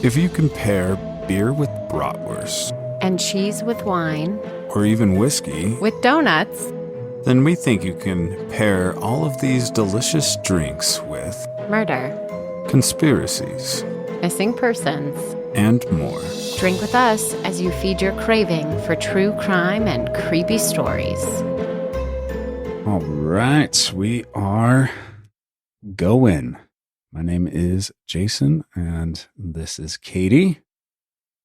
If you compare beer with bratwurst, and cheese with wine, or even whiskey with donuts, then we think you can pair all of these delicious drinks with murder, conspiracies, missing persons, and more. Drink with us as you feed your craving for true crime and creepy stories. All right, we are going. My name is Jason, and this is Katie.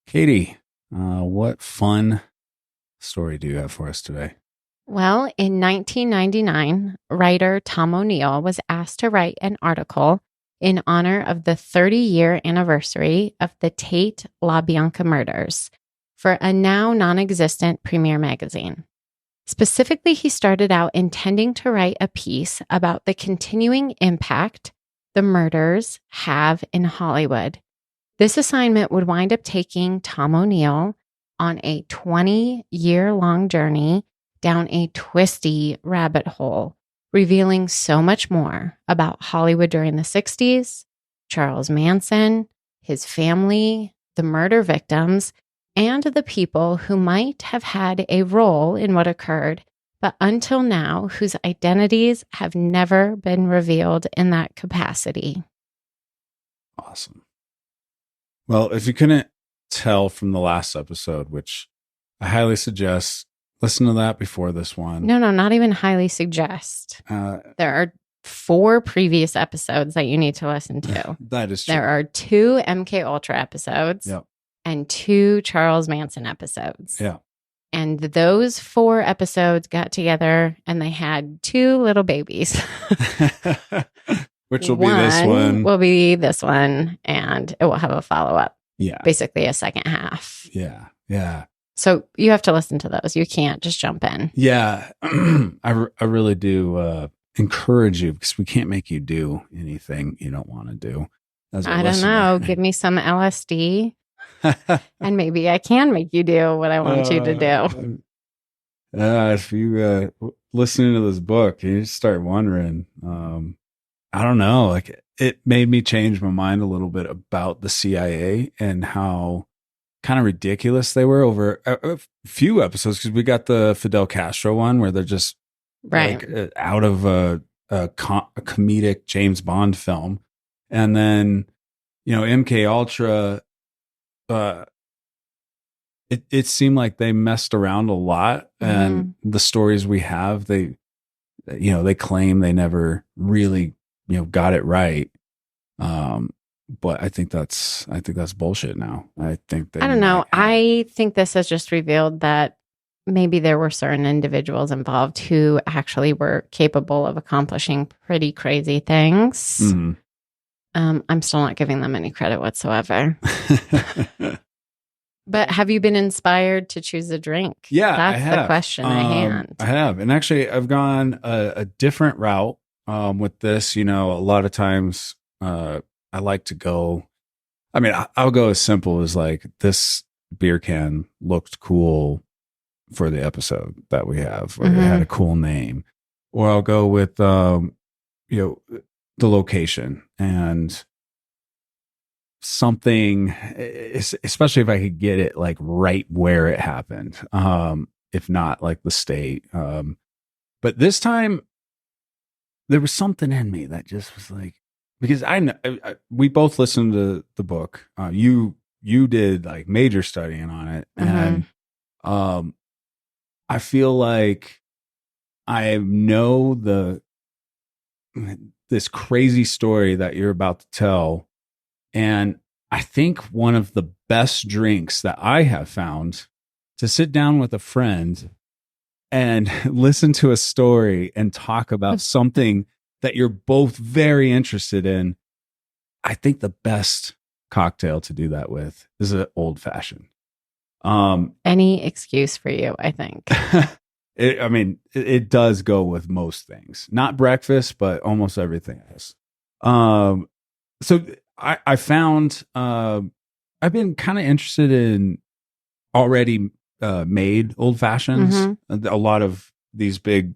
Katie, what fun story do you have for us today? Well, in 1999, writer Tom O'Neill was asked to write an article in honor of the 30-year anniversary of the Tate LaBianca murders for a now non-existent Premiere magazine. Specifically, he started out intending to write a piece about the continuing impact the murders have in Hollywood. This assignment would wind up taking Tom O'Neill on a 20-year-long journey down a twisty rabbit hole, revealing so much more about Hollywood during the 60s, Charles Manson, his family, the murder victims, and the people who might have had a role in what occurred, but until now, whose identities have never been revealed in that capacity. Awesome. Well, if you couldn't tell from the last episode, which I highly suggest, listen to that before this one. No, not even highly suggest. There are 4 previous episodes that you need to listen to. That is true. There are 2 MK Ultra episodes and 2 Charles Manson episodes. Yeah. And those 4 episodes got together and they had 2 little babies. Which will be this one. Will be this one, and it will have a follow-up. Yeah. Basically a second half. Yeah. Yeah. So you have to listen to those. You can't just jump in. Yeah. I really do encourage you, because we can't make you do anything you don't want to do. I don't know. Give me some LSD and maybe I can make you do what I want you to do. If you listening to this book, you just start wondering, I don't know, like it made me change my mind a little bit about the CIA and how kind of ridiculous they were over a few episodes, because we got the Fidel Castro one where they're just like out of a comedic James Bond film, and then MK Ultra. It seemed like they messed around a lot, and the stories we have, they claim they never really got it right. But I think that's bullshit now. I don't know. I think this has just revealed that maybe there were certain individuals involved who actually were capable of accomplishing pretty crazy things. Mm-hmm. I'm still not giving them any credit whatsoever. But have you been inspired to choose a drink? Yeah, that's the question at hand. I have, and actually, I've gone a different route with this. A lot of times, I like to go. I mean, I'll go as simple as like, this beer can looked cool for the episode that we have, or it had a cool name, or I'll go with the location and something, especially if I could get it like right where it happened, if not like the state. But this time there was something in me that just was like, because I know we both listened to the book. You did like major studying on it, and I feel like I know this crazy story that you're about to tell. And I think one of the best drinks that I have found to sit down with a friend and listen to a story and talk about something that you're both very interested in. I think the best cocktail to do that with is an old fashioned. Any excuse for you, I think. It does go with most things, not breakfast, but almost everything else. So I found, I've been kind of interested in already made old fashions. A lot of these big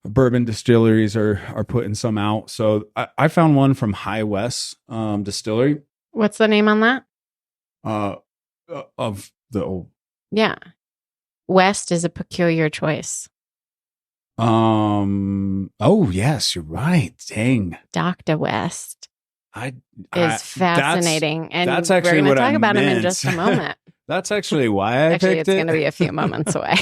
bourbon distilleries are putting some out. So I found one from High West Distillery, What's the name on that? Uh, of the old. Yeah. West is a peculiar choice. Oh yes, you're right. Dang. Dr. West I is fascinating. That's And actually we're going what to I talk about him in meant. just a moment. That's actually why I Actually, picked it's it. going to be a few moments away.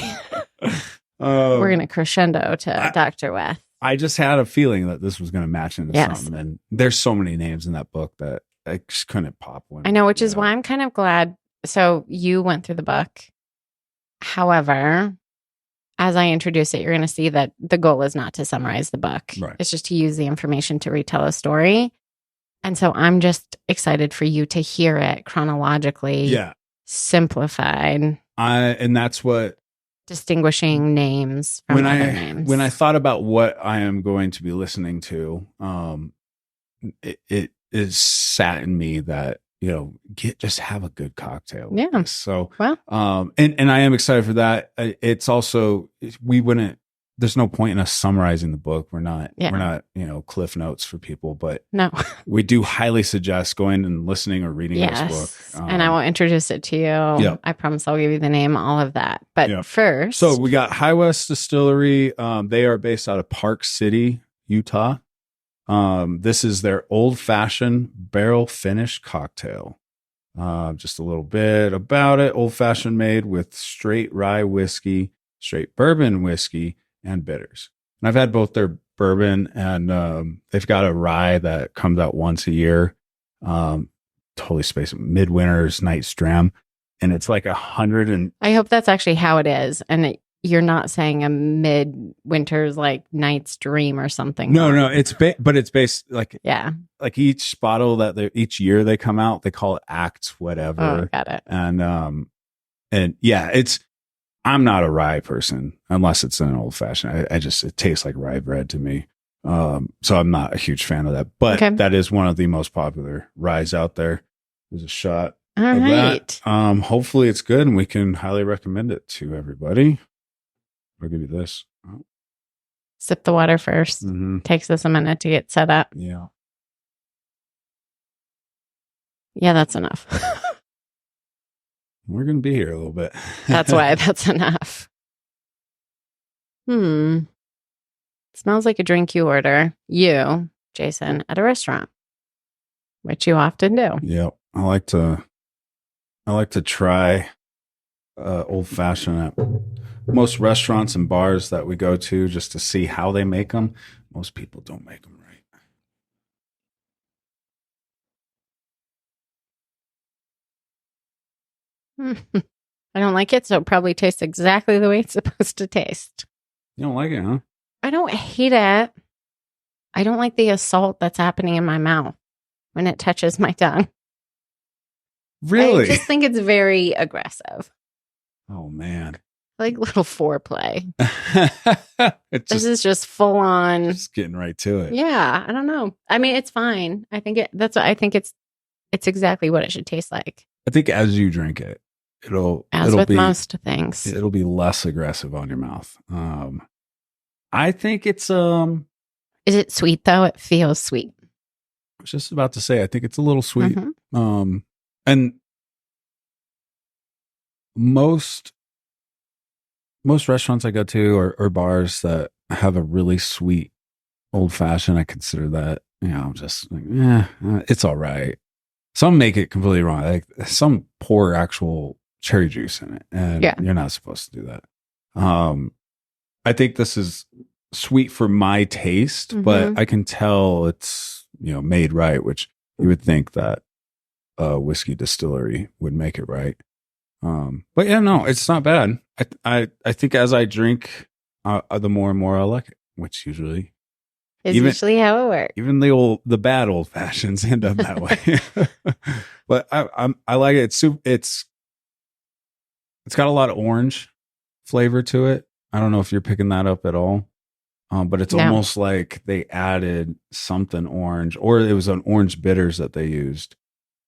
We're going to crescendo to Dr. West. I just had a feeling that this was going to match into Yes. something. And there's so many names in that book that I just couldn't pop one. I know, which is why I'm kind of glad. So you went through the book. However, as I introduce it, you're going to see that the goal is not to summarize the book. Right. It's just to use the information to retell a story. And so I'm just excited for you to hear it chronologically, simplified. And that's what distinguishing names from other names. When I thought about what I am going to be listening to, it is sat in me that, just have a good cocktail. Yeah. So, well, and I am excited for that. It's also, there's no point in us summarizing the book. We're not, Cliff Notes for people, but no, we do highly suggest going and listening or reading this book. And I will introduce it to you. Yep. I promise I'll give you the name, all of that. But first. So we got High West Distillery. They are based out of Park City, Utah. This is their old fashioned barrel finished cocktail. Just a little bit about it. Old fashioned made with straight rye whiskey, straight bourbon whiskey, and bitters. And I've had both their bourbon and they've got a rye that comes out once a year. Totally spaced Midwinter's Night's Dram. And it's like 100 and I hope that's actually how it is. And you're not saying a midwinter's like Night's Dream or something. No, it's but it's based like each bottle that each year they come out, they call it Act whatever. Oh, got it. And I'm not a rye person unless it's an old fashioned. It tastes like rye bread to me. So I'm not a huge fan of that, but that is one of the most popular ryes out there. There's a shot of that. Hopefully it's good and we can highly recommend it to everybody. I'll give you this. Sip the water first. Mm-hmm. Takes us a minute to get set up. Yeah. Yeah, that's enough. We're going to be here a little bit. That's why that's enough. Smells like a drink you order, you, Jason, at a restaurant, which you often do. Yep. I like to try old fashioned at most restaurants and bars that we go to just to see how they make them. Most people don't make them right. I don't like it, so it probably tastes exactly the way it's supposed to taste. You don't like it, huh? I don't hate it. I don't like the assault that's happening in my mouth when it touches my tongue. Really? I just think it's very aggressive. Oh, man. Like little foreplay. This is just full on. Just getting right to it. Yeah, I don't know. I mean, it's fine. I think it's exactly what it should taste like. I think as you drink it, it'll with be, most things. It'll be less aggressive on your mouth. I think it's Is it sweet though? It feels sweet. I was just about to say I think it's a little sweet. Mm-hmm. And most restaurants I go to or bars that have a really sweet old fashioned, I consider that, just like, it's all right. Some make it completely wrong. Like some pour actual cherry juice in it, and you're not supposed to do that. I think this is sweet for my taste, but I can tell it's made right, which you would think that a whiskey distillery would make it right. But yeah, no, it's not bad. I think as I drink, the more and more I like it, which usually is usually how it works. Even the bad old fashions end up that way. But I like it. It's got a lot of orange flavor to it. I don't know if you're picking that up at all. But it's almost like they added something orange, or it was an orange bitters that they used,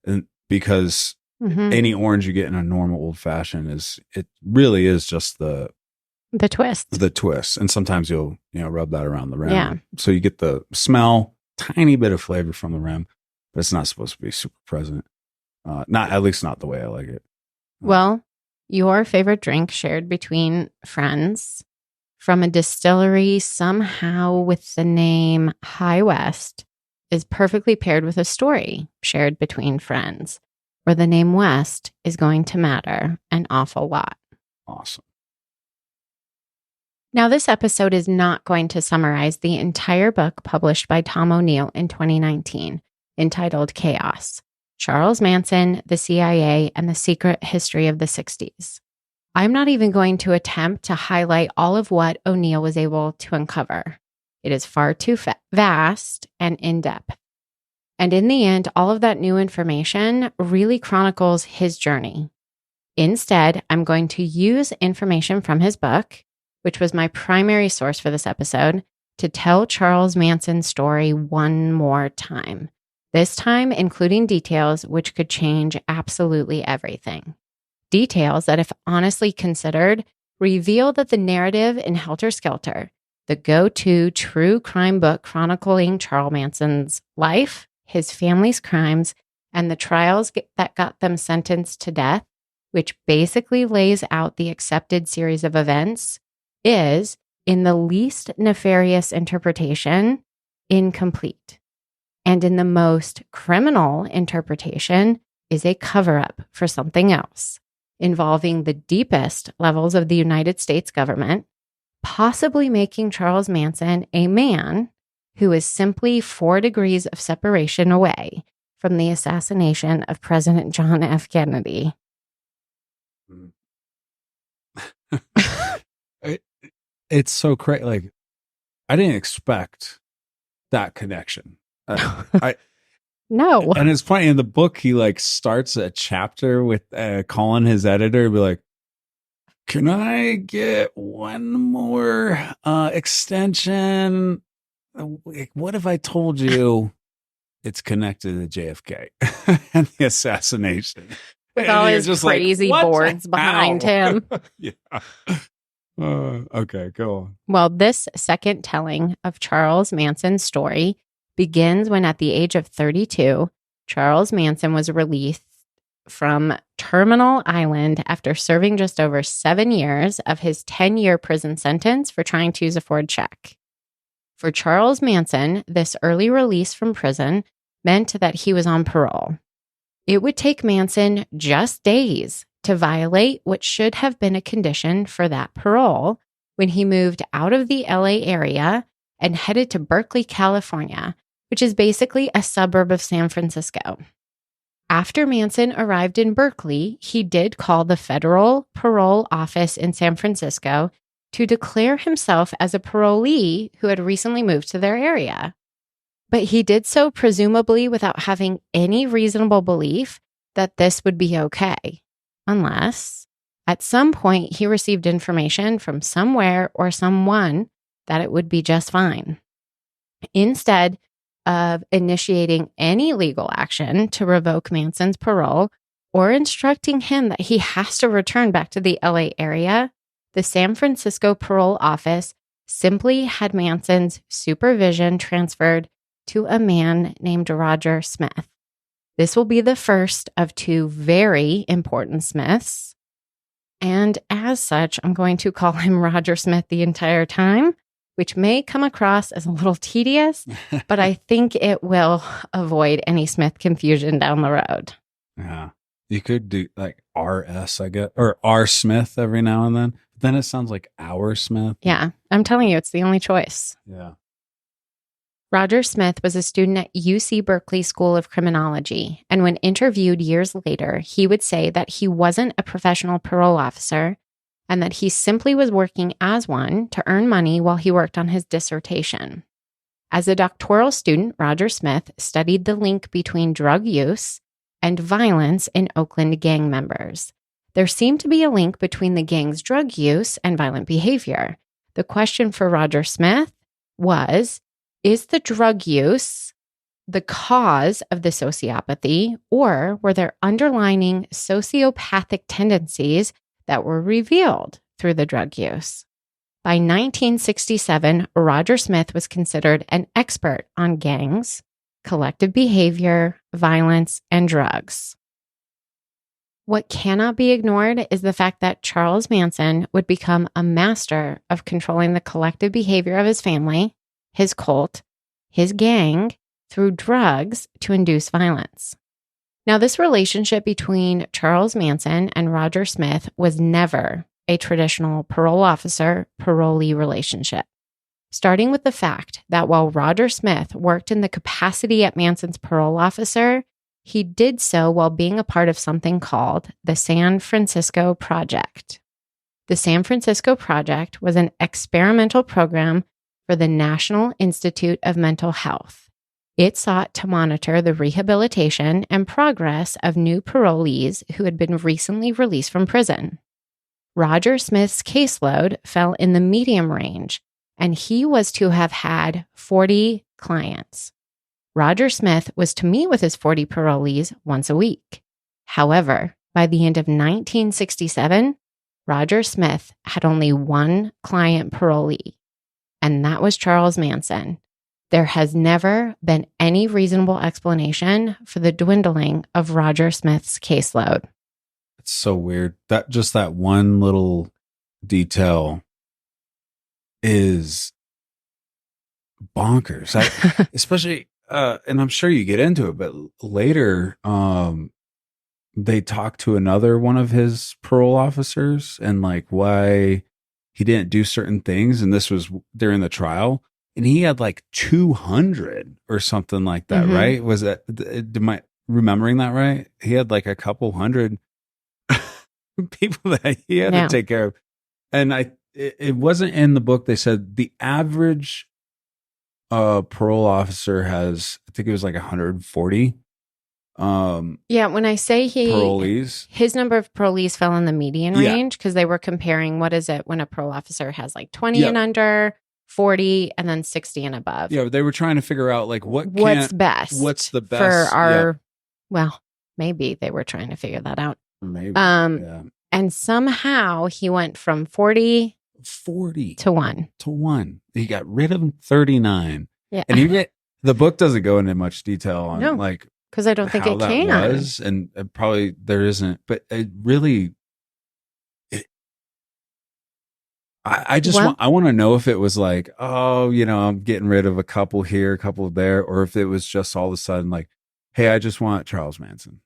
and because any orange you get in a normal old fashioned it really is just the twist, and sometimes you'll rub that around the rim, so you get the smell, tiny bit of flavor from the rim, but it's not supposed to be super present. Not at least not the way I like it. Well, your favorite drink shared between friends from a distillery somehow with the name High West is perfectly paired with a story shared between friends where the name West is going to matter an awful lot. Awesome. Now, this episode is not going to summarize the entire book published by Tom O'Neill in 2019, entitled Chaos: Charles Manson, the CIA, and the Secret History of the 60s. I'm not even going to attempt to highlight all of what O'Neill was able to uncover. It is far too vast and in-depth. And in the end, all of that new information really chronicles his journey. Instead, I'm going to use information from his book, which was my primary source for this episode, to tell Charles Manson's story one more time. This time, including details which could change absolutely everything. Details that, if honestly considered, reveal that the narrative in Helter Skelter, the go-to true crime book chronicling Charles Manson's life, his family's crimes, and the trials that got them sentenced to death, which basically lays out the accepted series of events, is, in the least nefarious interpretation, incomplete. And in the most criminal interpretation, is a cover-up for something else, involving the deepest levels of the United States government, possibly making Charles Manson a man who is simply 4 degrees of separation away from the assassination of President John F. Kennedy. It's so crazy. Like, I didn't expect that connection. No. And it's funny, in the book, he like starts a chapter with calling his editor, be like, "Can I get one more extension? Like, what if I told you it's connected to JFK and the assassination?" With And all you're his just crazy like, "What? boards behind How?" him. Yeah. Okay, go on. Well, this second telling of Charles Manson's story begins when, at the age of 32, Charles Manson was released from Terminal Island after serving just over 7 years of his 10-year prison sentence for trying to use a Ford check. For Charles Manson, this early release from prison meant that he was on parole. It would take Manson just days to violate what should have been a condition for that parole when he moved out of the LA area and headed to Berkeley, California, which is basically a suburb of San Francisco. After Manson arrived in Berkeley, he did call the federal parole office in San Francisco to declare himself as a parolee who had recently moved to their area. But he did so presumably without having any reasonable belief that this would be okay, unless at some point he received information from somewhere or someone that it would be just fine. Instead of initiating any legal action to revoke Manson's parole or instructing him that he has to return back to the LA area, the San Francisco parole office simply had Manson's supervision transferred to a man named Roger Smith. This will be the first of 2 very important Smiths. And as such, I'm going to call him Roger Smith the entire time, which may come across as a little tedious, but I think it will avoid any Smith confusion down the road. Yeah. You could do like RS, I guess, or R Smith every now and then. But then it sounds like Our Smith. Yeah, I'm telling you, it's the only choice. Yeah. Roger Smith was a student at UC Berkeley School of Criminology, and when interviewed years later, he would say that he wasn't a professional parole officer and that he simply was working as one to earn money while he worked on his dissertation. As a doctoral student, Roger Smith studied the link between drug use and violence in Oakland gang members. There seemed to be a link between the gang's drug use and violent behavior. The question for Roger Smith was, is the drug use the cause of the sociopathy, or were there underlying sociopathic tendencies that were revealed through the drug use? By 1967, Roger Smith was considered an expert on gangs, collective behavior, violence, and drugs. What cannot be ignored is the fact that Charles Manson would become a master of controlling the collective behavior of his family, his cult, his gang, through drugs to induce violence. Now, this relationship between Charles Manson and Roger Smith was never a traditional parole officer parolee relationship, starting with the fact that while Roger Smith worked in the capacity at Manson's parole officer, he did so while being a part of something called the San Francisco Project. The San Francisco Project was an experimental program for the National Institute of Mental Health. It sought to monitor the rehabilitation and progress of new parolees who had been recently released from prison. Roger Smith's caseload fell in the medium range, and he was to have had 40 clients. Roger Smith was to meet with his 40 parolees once a week. However, by the end of 1967, Roger Smith had only one client parolee, and that was Charles Manson. There has never been any reasonable explanation for the dwindling of Roger Smith's caseload. It's so weird. That one little detail is bonkers. Especially and I'm sure you get into it, but later they talked to another one of his parole officers and like why he didn't do certain things, and this was during the trial, and he had like 200 or something like that, right? Was that, am I remembering that right? He had like a couple hundred people that he had to take care of. And it wasn't in the book. They said the average parole officer has, I think it was like 140. When I say parolees, his number of parolees fell in the median range because they were comparing what is it when a parole officer has like 20 and under, 40, and then 60 and above. Yeah, they were trying to figure out like what's the best for our. Well, maybe they were trying to figure that out. Maybe. And somehow he went from 40 to 1. To 1. He got rid of 39. Yeah. And the book doesn't go into much detail on like because I don't think it can. Was, and probably there isn't, but it really I want to know if it was like, oh, I'm getting rid of a couple here, a couple there, or if it was just all of a sudden like, hey, I just want Charles Manson.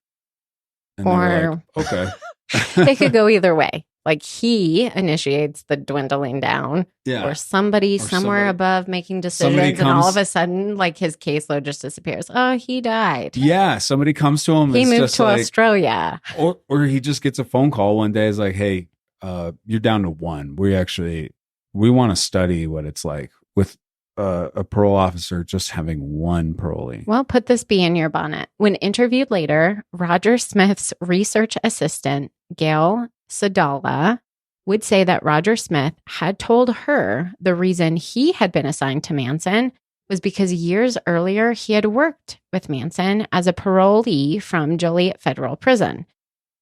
And or like, okay. It could go either way. Like he initiates the dwindling down, or somebody somewhere above making decisions, and all of a sudden, like his caseload just disappears. Oh, he died. Yeah, somebody comes to him. He moved to Australia, or he just gets a phone call one day. It's like, hey, you're down to 1. We want to study what it's like with a parole officer just having 1 parolee. Well, put this bee in your bonnet. When interviewed later, Roger Smith's research assistant, Gail Sadala, would say that Roger Smith had told her the reason he had been assigned to Manson was because years earlier he had worked with Manson as a parolee from Joliet Federal Prison.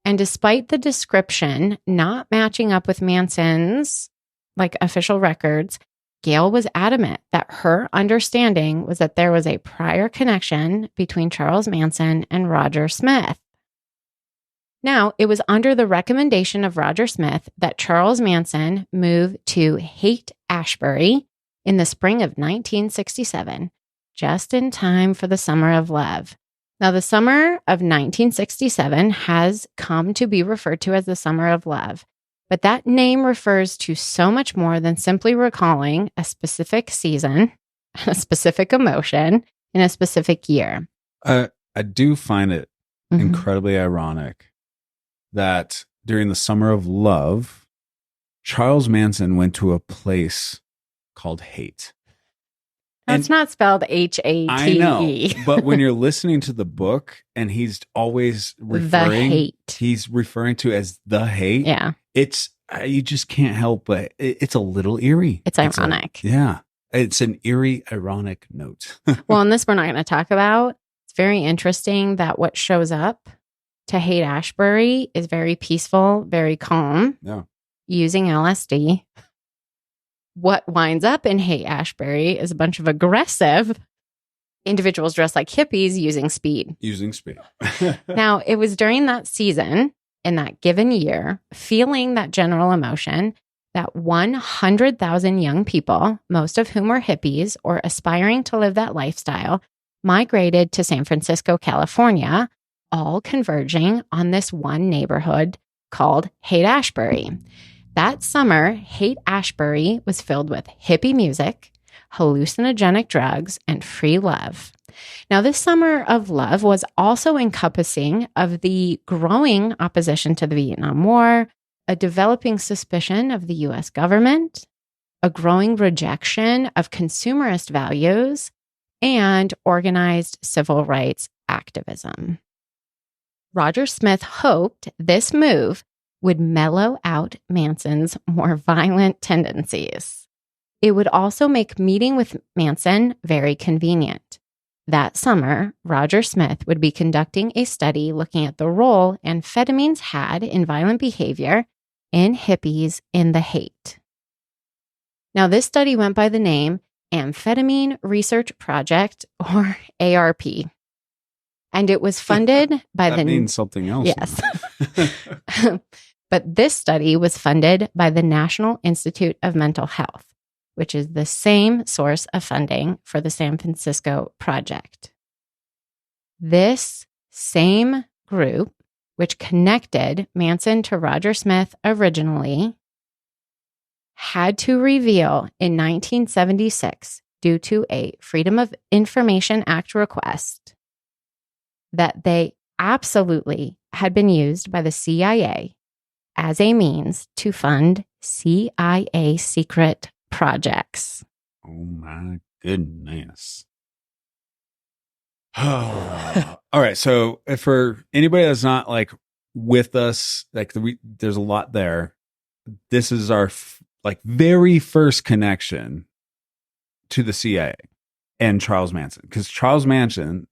And despite the description not matching up with Manson's official records, Gail was adamant that her understanding was that there was a prior connection between Charles Manson and Roger Smith. Now, it was under the recommendation of Roger Smith that Charles Manson moved to Haight-Ashbury in the spring of 1967, just in time for the Summer of Love. Now, the summer of 1967 has come to be referred to as the Summer of Love, but that name refers to so much more than simply recalling a specific season, a specific emotion, in a specific year. I do find it incredibly ironic that during the Summer of Love, Charles Manson went to a place called Haight. It's not spelled H-A-T-E. I know, but when you're listening to the book and he's always referring to as the Haight. Yeah. It's, you just can't help but it's a little eerie. It's ironic. It's an eerie, ironic note. Well, and this we're not going to talk about. It's very interesting that what shows up to Haight-Ashbury is very peaceful, very calm, using LSD. What winds up in Haight-Ashbury is a bunch of aggressive individuals dressed like hippies using speed. Using speed. Now, it was during that season in that given year, feeling that general emotion, that 100,000 young people, most of whom were hippies or aspiring to live that lifestyle, migrated to San Francisco, California, all converging on this one neighborhood called Haight-Ashbury. That summer, Haight-Ashbury was filled with hippie music, hallucinogenic drugs, and free love. Now, this summer of love was also encompassing of the growing opposition to the Vietnam War, a developing suspicion of the U.S. government, a growing rejection of consumerist values, and organized civil rights activism. Roger Smith hoped this move would mellow out Manson's more violent tendencies. It would also make meeting with Manson very convenient. That summer, Roger Smith would be conducting a study looking at the role amphetamines had in violent behavior in hippies in the Haight. Now, this study went by the name Amphetamine Research Project, or ARP. And it was funded by that means something else. Yes. But this study was funded by the National Institute of Mental Health, which is the same source of funding for the San Francisco project. This same group, which connected Manson to Roger Smith originally, had to reveal in 1976, due to a Freedom of Information Act request, that they absolutely had been used by the CIA as a means to fund CIA secret projects. Oh my goodness. All right. So if for anybody that's not like with us, like there's a lot there. This is our very first connection to the CIA and Charles Manson, because Charles Manson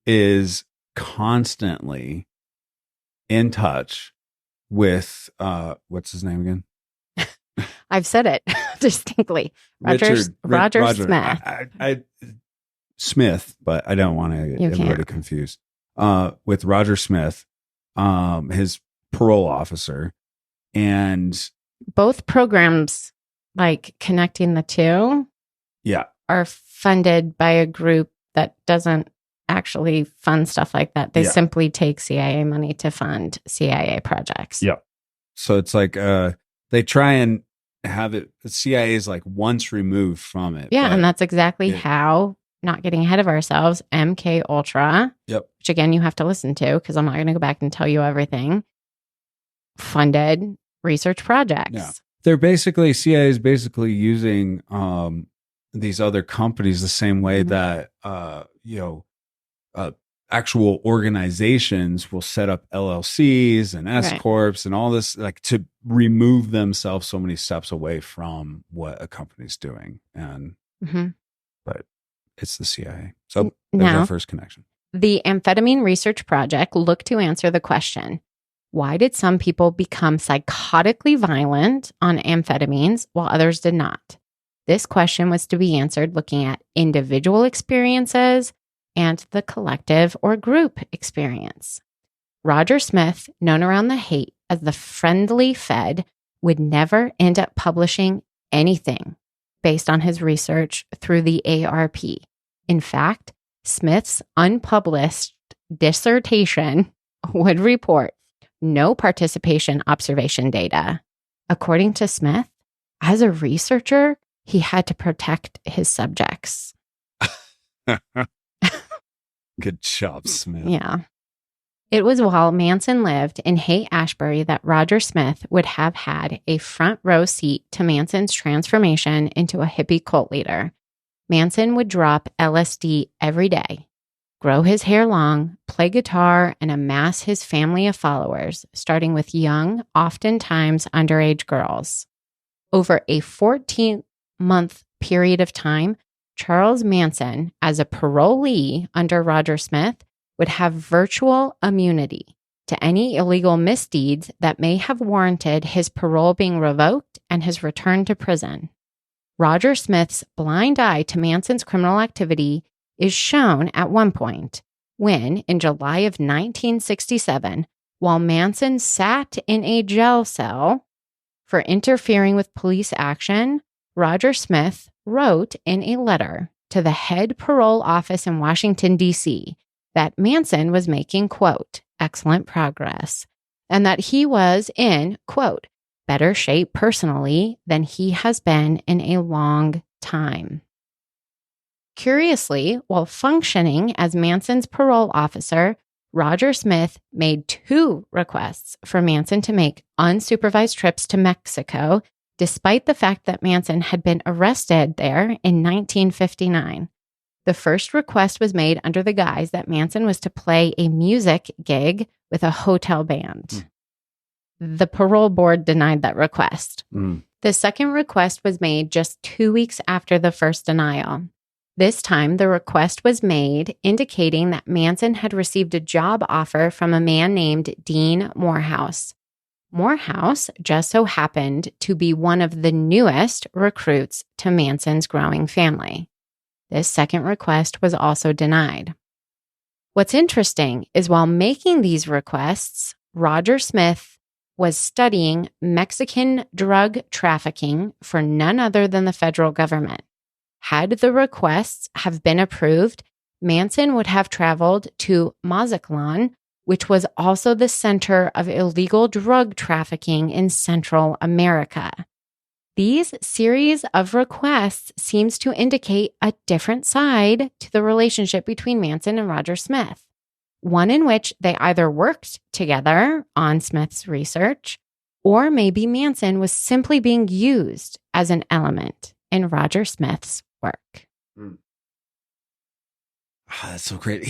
is constantly in touch with what's his name again? I've said it distinctly. Roger Smith. I Smith, but I don't want to get everybody confused. With Roger Smith, his parole officer, and both programs, like connecting the two, are funded by a group that doesn't actually fund stuff like that. They simply take CIA money to fund CIA projects. Yeah. So it's like they try and have it. The CIA is like once removed from it. Yeah, and that's exactly how. Not getting ahead of ourselves, MK Ultra, which again you have to listen to because I'm not going to go back and tell you everything, funded research projects. Yeah. They're basically, CIA is basically using these other companies the same way that actual organizations will set up LLCs and S corps and all this, like to remove themselves so many steps away from what a company's doing. And but it's the CIA. So there's our first connection. The Amphetamine Research Project looked to answer the question, why did some people become psychotically violent on amphetamines while others did not? This question was to be answered looking at individual experiences and the collective or group experience. Roger Smith, known around the Haight as the Friendly Fed, would never end up publishing anything based on his research through the ARP. In fact, Smith's unpublished dissertation would report no participation observation data. According to Smith, as a researcher, he had to protect his subjects. Good job, Smith. Yeah. It was while Manson lived in Haight-Ashbury that Roger Smith would have had a front row seat to Manson's transformation into a hippie cult leader. Manson would drop LSD every day, grow his hair long, play guitar, and amass his family of followers, starting with young, oftentimes underage girls. Over a 14-month period of time, Charles Manson, as a parolee under Roger Smith, would have virtual immunity to any illegal misdeeds that may have warranted his parole being revoked and his return to prison. Roger Smith's blind eye to Manson's criminal activity is shown at one point when, in July of 1967, while Manson sat in a jail cell for interfering with police action, Roger Smith wrote in a letter to the head parole office in Washington, D.C., that Manson was making, quote, excellent progress, and that he was in, quote, better shape personally than he has been in a long time. Curiously, while functioning as Manson's parole officer, Roger Smith made 2 requests for Manson to make unsupervised trips to Mexico, despite the fact that Manson had been arrested there in 1959. The first request was made under the guise that Manson was to play a music gig with a hotel band. The parole board denied that request. The second request was made just 2 weeks after the first denial. This time, the request was made indicating that Manson had received a job offer from a man named Dean Morehouse. Morehouse just so happened to be one of the newest recruits to Manson's growing family. This second request was also denied. What's interesting is while making these requests, Roger Smith was studying Mexican drug trafficking for none other than the federal government. Had the requests have been approved, Manson would have traveled to Mazatlan, which was also the center of illegal drug trafficking in Central America. These series of requests seems to indicate a different side to the relationship between Manson and Roger Smith, one in which they either worked together on Smith's research, or maybe Manson was simply being used as an element in Roger Smith's work. That's so great.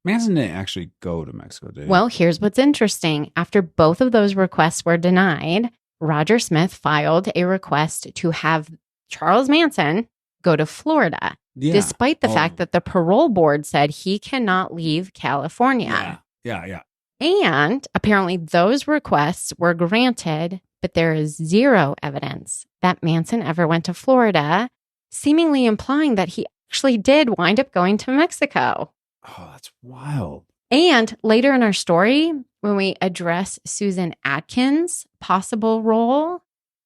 Manson didn't actually go to Mexico, did he? Well, here's what's interesting. After both of those requests were denied, Roger Smith filed a request to have Charles Manson go to Florida, despite the fact that the parole board said he cannot leave California. Yeah. And apparently those requests were granted, but there is zero evidence that Manson ever went to Florida, seemingly implying that he actually did wind up going to Mexico. Oh, that's wild. And later in our story, when we address Susan Atkins' possible role,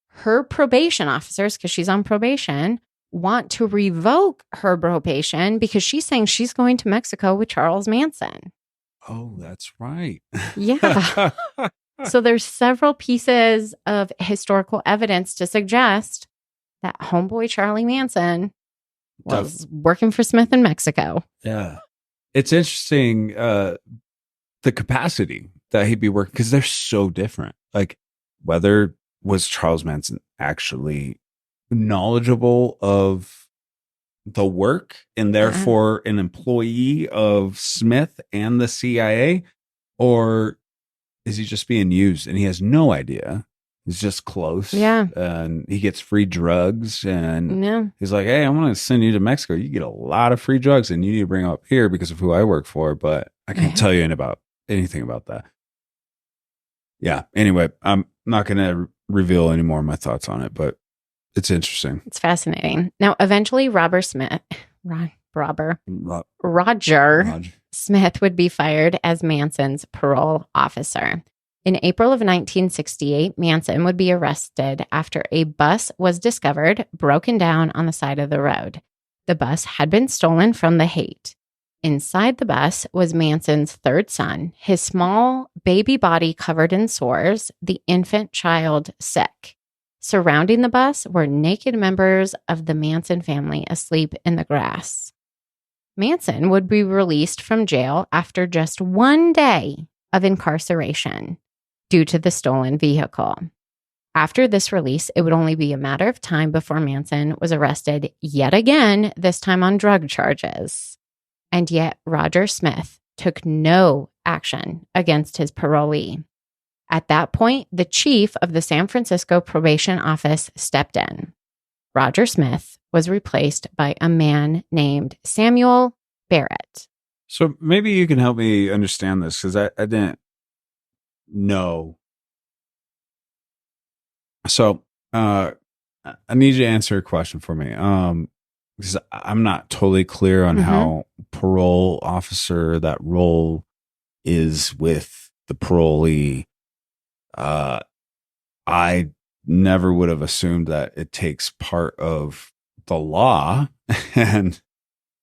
her probation officers, because she's on probation, want to revoke her probation because she's saying she's going to Mexico with Charles Manson. Oh, that's right. Yeah. So there's several pieces of historical evidence to suggest that homeboy Charlie Manson was working for Smith in Mexico. Yeah. It's interesting, the capacity that he'd be working, because they're so different. Like, whether was Charles Manson actually knowledgeable of the work and therefore an employee of Smith and the CIA, or is he just being used and he has no idea? He's just close. Yeah. And he gets free drugs. And he's like, hey, I'm going to send you to Mexico. You get a lot of free drugs and you need to bring them up here because of who I work for. But I can't tell you anything about that. Yeah. Anyway, I'm not going to reveal any more of my thoughts on it, but it's interesting. It's fascinating. Now, eventually, Roger Smith would be fired as Manson's parole officer. In April of 1968, Manson would be arrested after a bus was discovered broken down on the side of the road. The bus had been stolen from the Haight. Inside the bus was Manson's third son, his small baby body covered in sores, the infant child sick. Surrounding the bus were naked members of the Manson family asleep in the grass. Manson would be released from jail after just 1 day of incarceration due to the stolen vehicle. After this release, it would only be a matter of time before Manson was arrested yet again, this time on drug charges. And yet Roger Smith took no action against his parolee. At that point, the chief of the San Francisco probation office stepped in. Roger Smith was replaced by a man named Samuel Barrett. So maybe you can help me understand this, because I didn't know. So I need you to answer a question for me, because I'm not totally clear on how parole officer, that role is with the parolee. I never would have assumed that it takes part of the law. And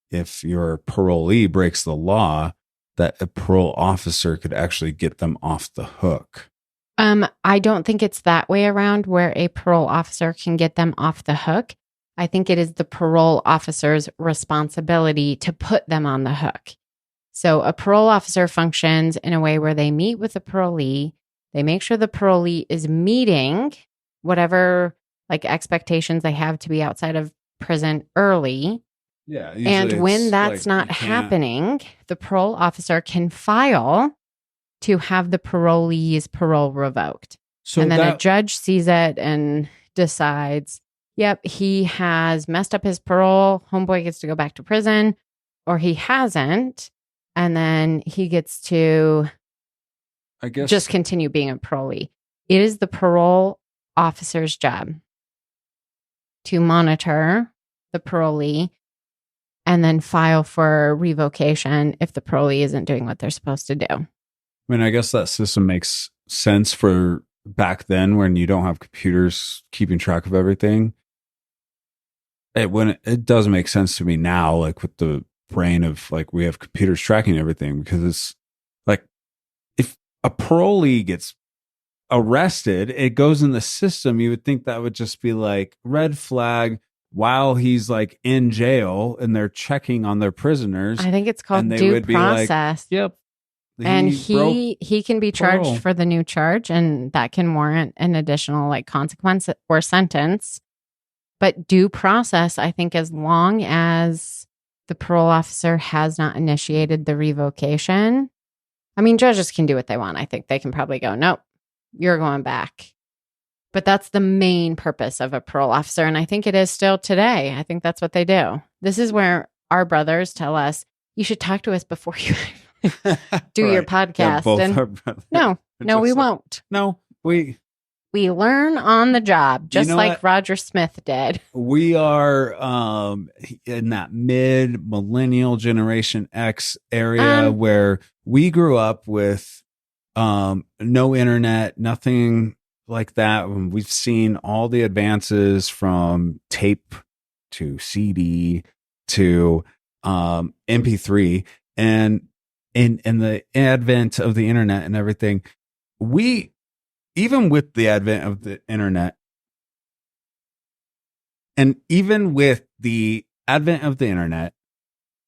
if your parolee breaks the law, that a parole officer could actually get them off the hook. I don't think it's that way around where a parole officer can get them off the hook. I think it is the parole officer's responsibility to put them on the hook. So a parole officer functions in a way where they meet with the parolee. They make sure the parolee is meeting whatever like expectations they have to be outside of prison early. Yeah. And when that's not happening, the parole officer can file to have the parolee's parole revoked. So and then a judge sees it and decides, yep, he has messed up his parole. Homeboy gets to go back to prison, or he hasn't. And then he gets to, I guess, just continue being a parolee. It is the parole officer's job to monitor the parolee and then file for revocation if the parolee isn't doing what they're supposed to do. I mean, I guess that system makes sense for back then when you don't have computers keeping track of everything. It doesn't make sense to me now, like with the brain of like we have computers tracking everything, because it's like if a parolee gets arrested, it goes in the system. You would think that would just be like red flag while he's like in jail and they're checking on their prisoners. I think it's called due process. Like, yep. And he can be charged parole for the new charge, and that can warrant an additional like consequence or sentence. But due process, I think, as long as the parole officer has not initiated the revocation, I mean, judges can do what they want. I think they can probably go, nope, you're going back. But that's the main purpose of a parole officer. And I think it is still today. I think that's what they do. This is where our brothers tell us, you should talk to us before you do your podcast. Yeah, and no, we won't. No, we learn on the job, just like Roger Smith did. We are in that mid-millennial Generation X area where we grew up with no internet, nothing like that. We've seen all the advances from tape to CD to MP3, and in the advent of the internet and everything, even with the advent of the internet, and even with the advent of the internet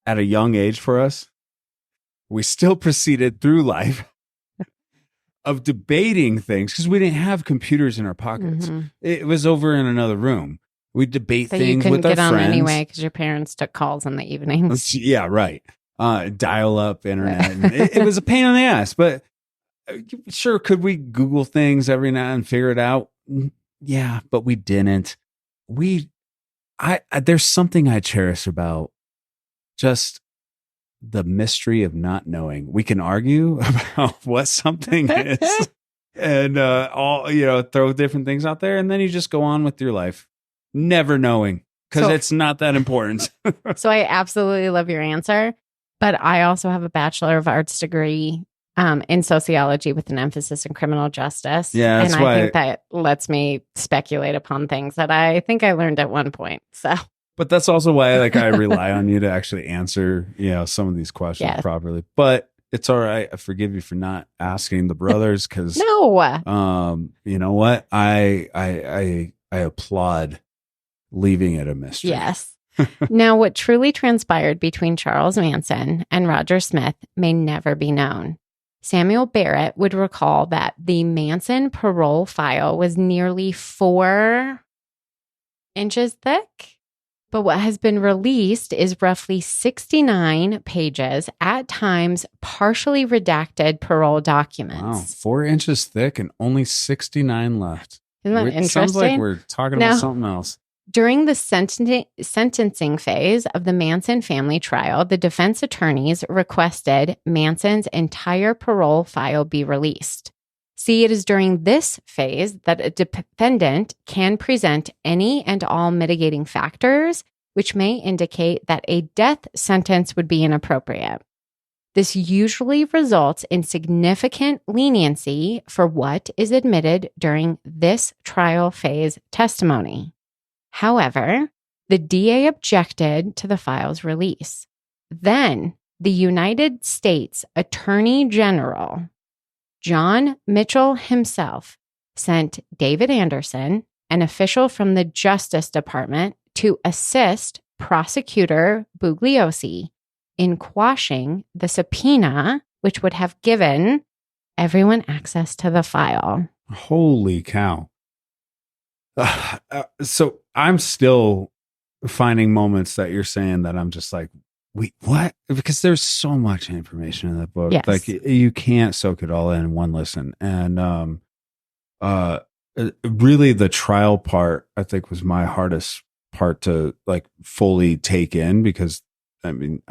at a young age for us, we still proceeded through life of debating things because we didn't have computers in our pockets. Mm-hmm. It was over in another room. We'd debate things with our friends. You couldn't get on anyway because your parents took calls in the evenings. Yeah, right. Dial-up internet. It was a pain in the ass, but sure, could we Google things every now and figure it out? Yeah, but we didn't. There's something I cherish about just the mystery of not knowing. We can argue about what something is and throw different things out there, and then you just go on with your life, never knowing because it's not that important. So I absolutely love your answer, but I also have a Bachelor of Arts degree in sociology with an emphasis in criminal justice. Yeah, and I think that lets me speculate upon things that I think I learned at one point. So. But that's also why I rely on you to actually answer, some of these questions properly. But it's all right. I forgive you for not asking the brothers because no. You know what? I applaud leaving it a mystery. Yes. Now, what truly transpired between Charles Manson and Roger Smith may never be known. Samuel Barrett would recall that the Manson parole file was nearly 4 inches thick. But what has been released is roughly 69 pages, at times partially redacted parole documents. Wow, 4 inches thick and only 69 left. Isn't that interesting? Sounds like we're talking about something else. During the sentencing phase of the Manson family trial, the defense attorneys requested Manson's entire parole file be released. See, it is during this phase that a defendant can present any and all mitigating factors, which may indicate that a death sentence would be inappropriate. This usually results in significant leniency for what is admitted during this trial phase testimony. However, the DA objected to the file's release. Then, the United States Attorney General, John Mitchell himself, sent David Anderson, an official from the Justice Department, to assist Prosecutor Bugliosi in quashing the subpoena, which would have given everyone access to the file. Holy cow. So I'm still finding moments that you're saying that I'm just like, wait, what? Because there's so much information in that book. Yes. Like you can't soak it all in one listen. And really the trial part, I think, was my hardest part to like fully take in, because I mean,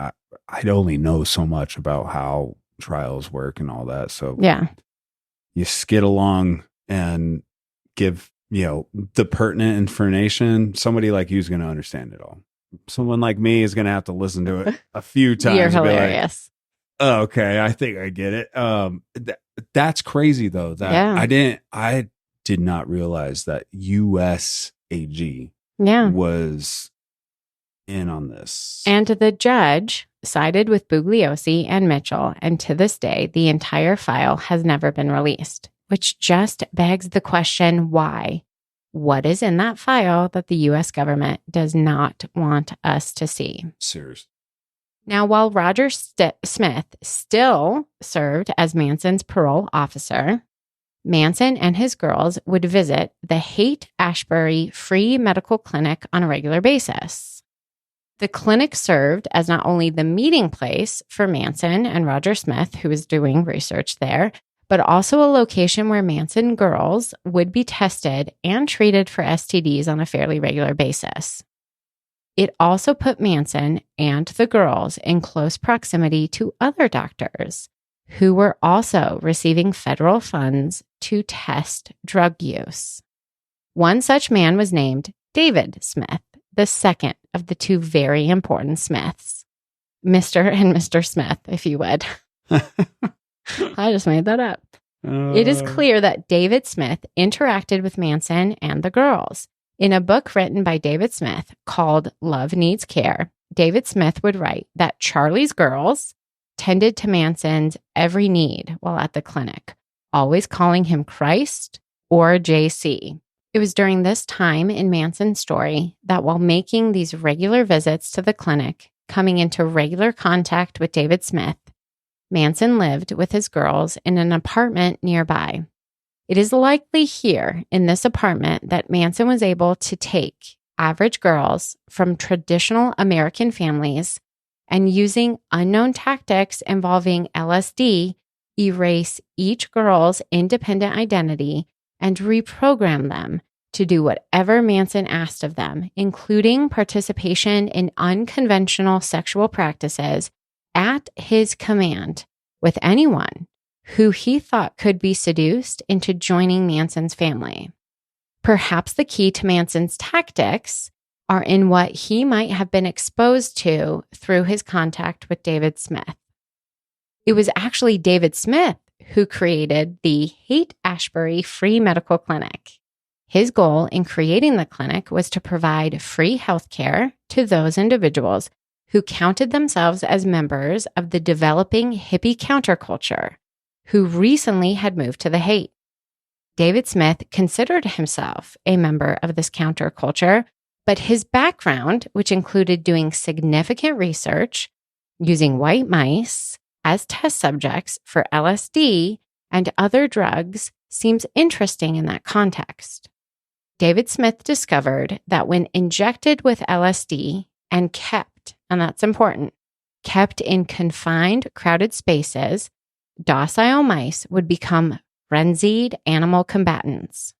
I'd only know so much about how trials work and all that. So yeah, you skid along and give, the pertinent information. Somebody like you is going to understand it all. Someone like me is going to have to listen to it a few times. You're and be hilarious. like, oh, okay, I think I get it. That's crazy though. That I did not realize that USAG was in on this. And the judge sided with Bugliosi and Mitchell, and to this day, the entire file has never been released, which just begs the question, why? What is in that file that the U.S. government does not want us to see? Seriously. Now, while Roger Smith still served as Manson's parole officer, Manson and his girls would visit the Haight-Ashbury Free Medical Clinic on a regular basis. The clinic served as not only the meeting place for Manson and Roger Smith, who was doing research there, but also a location where Manson girls would be tested and treated for STDs on a fairly regular basis. It also put Manson and the girls in close proximity to other doctors who were also receiving federal funds to test drug use. One such man was named David Smith, the second of the two very important Smiths. Mr. and Mr. Smith, if you would. I just made that up. It is clear that David Smith interacted with Manson and the girls. In a book written by David Smith called Love Needs Care, David Smith would write that Charlie's girls tended to Manson's every need while at the clinic, always calling him Christ or JC. It was during this time in Manson's story that while making these regular visits to the clinic, coming into regular contact with David Smith, Manson lived with his girls in an apartment nearby. It is likely here in this apartment that Manson was able to take average girls from traditional American families and, using unknown tactics involving LSD, erase each girl's independent identity and reprogram them to do whatever Manson asked of them, including participation in unconventional sexual practices at his command with anyone who he thought could be seduced into joining Manson's family. Perhaps the key to Manson's tactics are in what he might have been exposed to through his contact with David Smith. It was actually David Smith who created the Haight-Ashbury Free Medical Clinic. His goal in creating the clinic was to provide free health care to those individuals who counted themselves as members of the developing hippie counterculture, who recently had moved to the Haight. David Smith considered himself a member of this counterculture, but his background, which included doing significant research using white mice as test subjects for LSD and other drugs, seems interesting in that context. David Smith discovered that when injected with LSD and kept, and that's important, kept in confined, crowded spaces, docile mice would become frenzied animal combatants.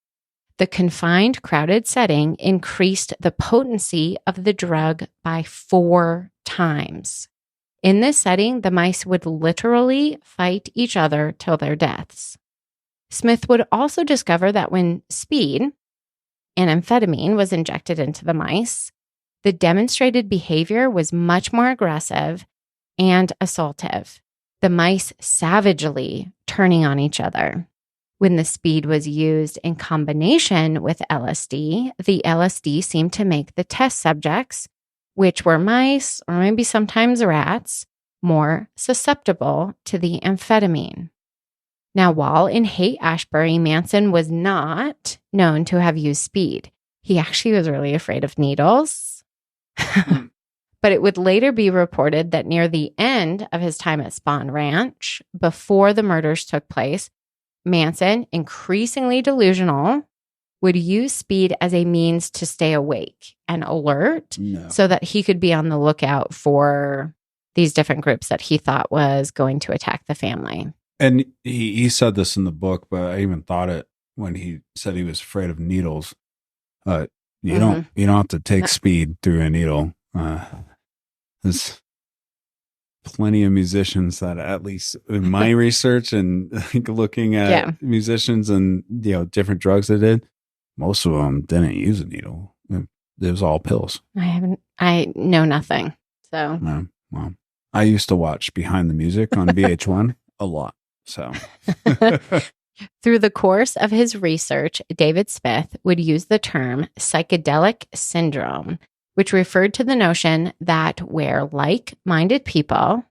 The confined, crowded setting increased the potency of the drug by 4 times. In this setting, the mice would literally fight each other till their deaths. Smith would also discover that when speed, an amphetamine, was injected into the mice, the demonstrated behavior was much more aggressive and assaultive. the mice savagely turning on each other. When the speed was used in combination with LSD, the LSD seemed to make the test subjects, which were mice or maybe sometimes rats, more susceptible to the amphetamine. Now, while in Haight-Ashbury, Manson was not known to have used speed. He actually was really afraid of needles. But it would later be reported that near the end of his time at Spahn Ranch, before the murders took place, Manson, increasingly delusional, would use speed as a means to stay awake and alert so that he could be on the lookout for these different groups that he thought was going to attack the family. And he said this in the book, but I even thought it when he said he was afraid of needles. You don't have to take speed through a needle. There's plenty of musicians that, at least in my research and looking at musicians and different drugs they did, most of them didn't use a needle. It was all pills. I know nothing. So no, well, I used to watch Behind the Music on VH1 a lot. So through the course of his research, David Smith would use the term psychedelic syndrome, which referred to the notion that where like-minded people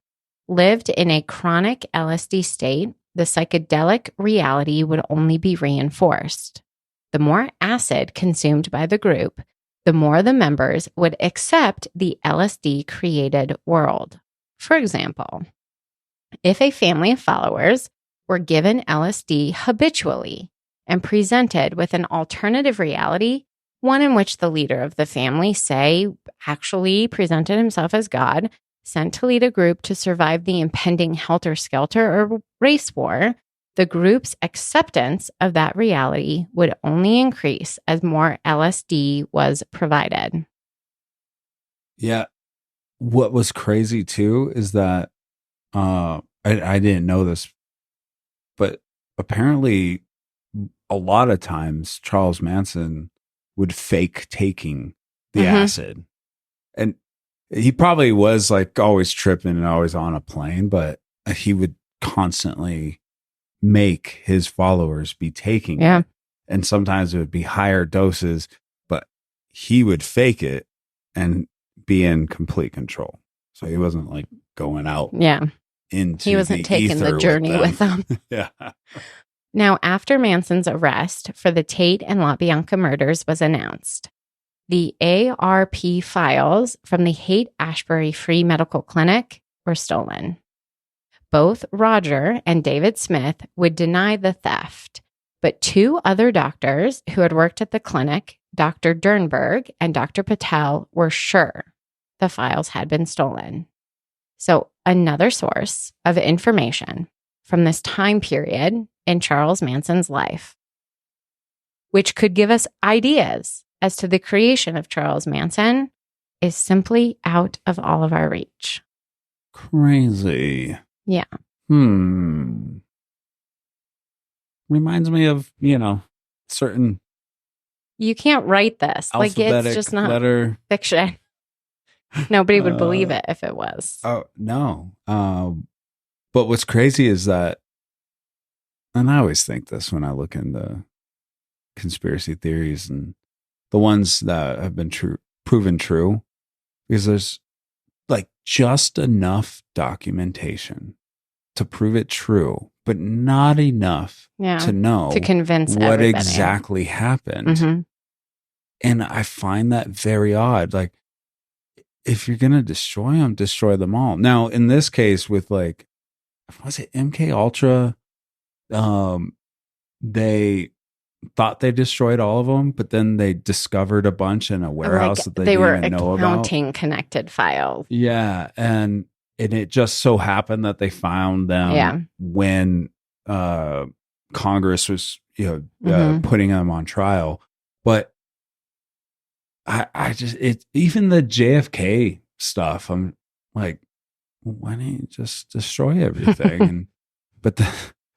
lived in a chronic LSD state, the psychedelic reality would only be reinforced. The more acid consumed by the group, the more the members would accept the LSD-created world. For example, if a family of followers were given LSD habitually and presented with an alternative reality, one in which the leader of the family, say, actually presented himself as God, sent to lead a group to survive the impending helter-skelter or race war, the group's acceptance of that reality would only increase as more LSD was provided. Yeah. What was crazy too is that I didn't know this, but apparently a lot of times Charles Manson would fake taking the acid. And he probably was like always tripping and always on a plane, but he would constantly make his followers be taking it. And sometimes it would be higher doses, but he would fake it and be in complete control. So he wasn't like going out. He wasn't taking the journey with them. Now, after Manson's arrest for the Tate and LaBianca murders was announced, the ARP files from the Haight-Ashbury Free Medical Clinic were stolen. Both Roger and David Smith would deny the theft, but two other doctors who had worked at the clinic, Dr. Dernberg and Dr. Patel, were sure the files had been stolen. So another source of information from this time period in Charles Manson's life, which could give us ideas as to the creation of Charles Manson, is simply out of all of our reach. Crazy. Yeah. Reminds me of, certain. You can't write this. Like, it's just not fiction. Nobody would believe it if it was. Oh, no. But what's crazy is that, and I always think this when I look into conspiracy theories and the ones that have been proven true, because there's like just enough documentation to prove it true, but not enough to know to convince what everybody. Exactly happened. And I find that very odd. Like, if you're going to destroy them, destroy them all. Now, in this case with like, was it MK Ultra? They thought they destroyed all of them, but then they discovered a bunch in a warehouse that they didn't even know about. Accounting connected files. Yeah. And it just so happened that they found them when Congress was, putting them on trial. But I just, even the JFK stuff, I'm like, why don't you just destroy everything? And,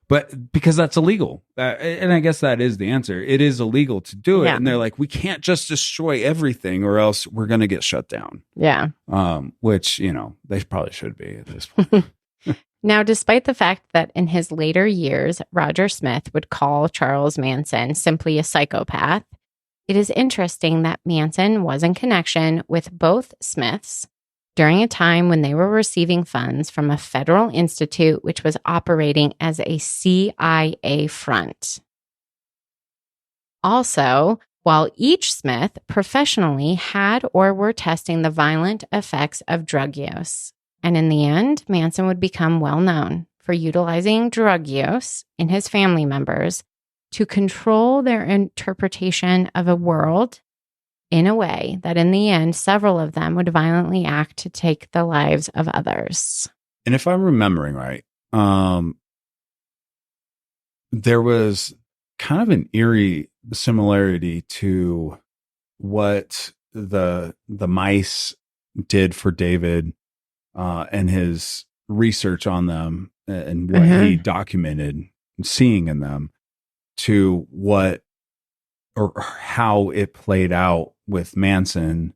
but because that's illegal. And I guess that is the answer. It is illegal to do it. And they're like, we can't just destroy everything or else we're going to get shut down. Yeah. Which, they probably should be at this point. Now, despite the fact that in his later years, Roger Smith would call Charles Manson simply a psychopath, it is interesting that Manson was in connection with both Smiths during a time when they were receiving funds from a federal institute which was operating as a CIA front. Also, while each Smith professionally had or were testing the violent effects of drug use. And in the end, Manson would become well known for utilizing drug use in his family members to control their interpretation of a world in a way that in the end, several of them would violently act to take the lives of others. And if I'm remembering right, there was kind of an eerie similarity to what the mice did for David and his research on them and what he documented seeing in them to what or how it played out with Manson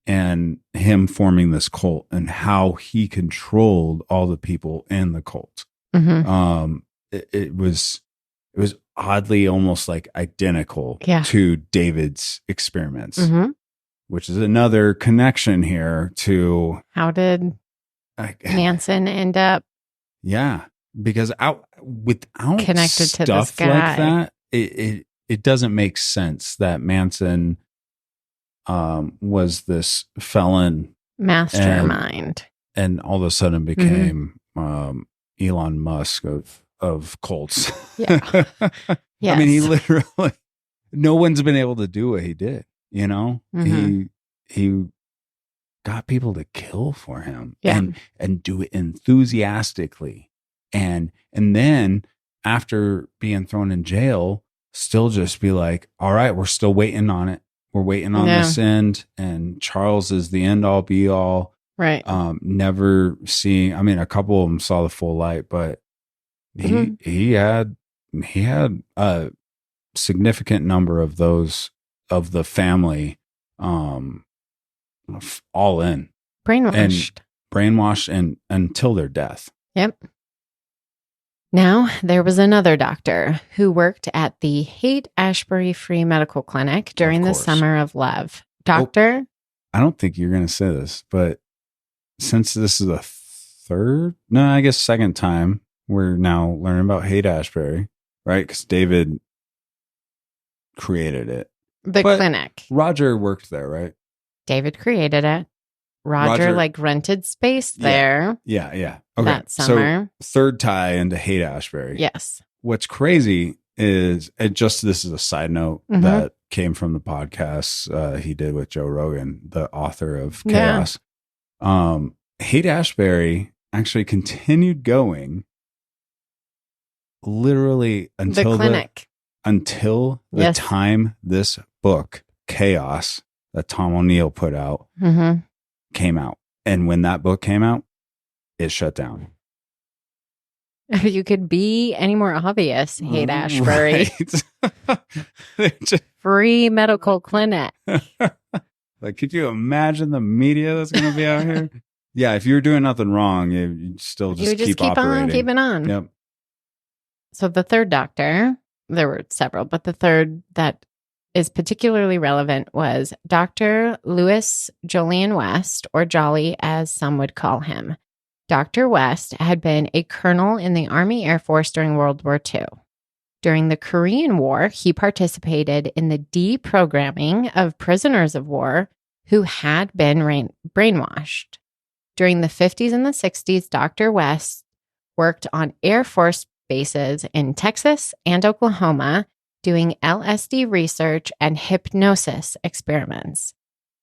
and him forming this cult and how he controlled all the people in the cult. It was oddly almost like identical to David's experiments, which is another connection here to how did Manson end up? Yeah, because without connected to this guy like that, it doesn't make sense that Manson was this felon mastermind and all of a sudden became Elon Musk of cults. Yeah. Yes. I mean, he literally, no one's been able to do what he did, you know? He got people to kill for him and do it enthusiastically. And then after being thrown in jail, still just be like, all right, we're still waiting on it. We're waiting on this end. And Charles is the end all be all. Right. Never seeing, I mean, a couple of them saw the full light, but he had a significant number of those of the family all in brainwashed and until their death. Yep. Now, there was another doctor who worked at the Haight-Ashbury Free Medical Clinic during the Summer of Love. Doctor? I don't think you're going to say this, but since this is a second time we're now learning about Haight-Ashbury, right? Because David created it. The clinic. Roger worked there, right? David created it. Roger rented space there. Yeah. Okay. That summer. So third tie into Haight-Ashbury. Yes. What's crazy is, this is a side note that came from the podcast he did with Joe Rogan, the author of Chaos. Haight-Ashbury actually continued going literally until the time this book, Chaos, that Tom O'Neill put out, came out. And when that book came out, it shut down. You could be any more obvious, Haight-Ashbury. Right. Free medical clinic. Like, could you imagine the media that's going to be out here? Yeah, if you're doing nothing wrong, you still just keep operating. On keeping on. Yep. So the third doctor, there were several, but the third that is particularly relevant was Dr. Louis Jolyon West, or Jolly as some would call him. Dr. West had been a colonel in the Army Air Force during World War II. During the Korean War, he participated in the deprogramming of prisoners of war who had been brainwashed. During the 50s and the 60s, Dr. West worked on Air Force bases in Texas and Oklahoma, doing LSD research and hypnosis experiments.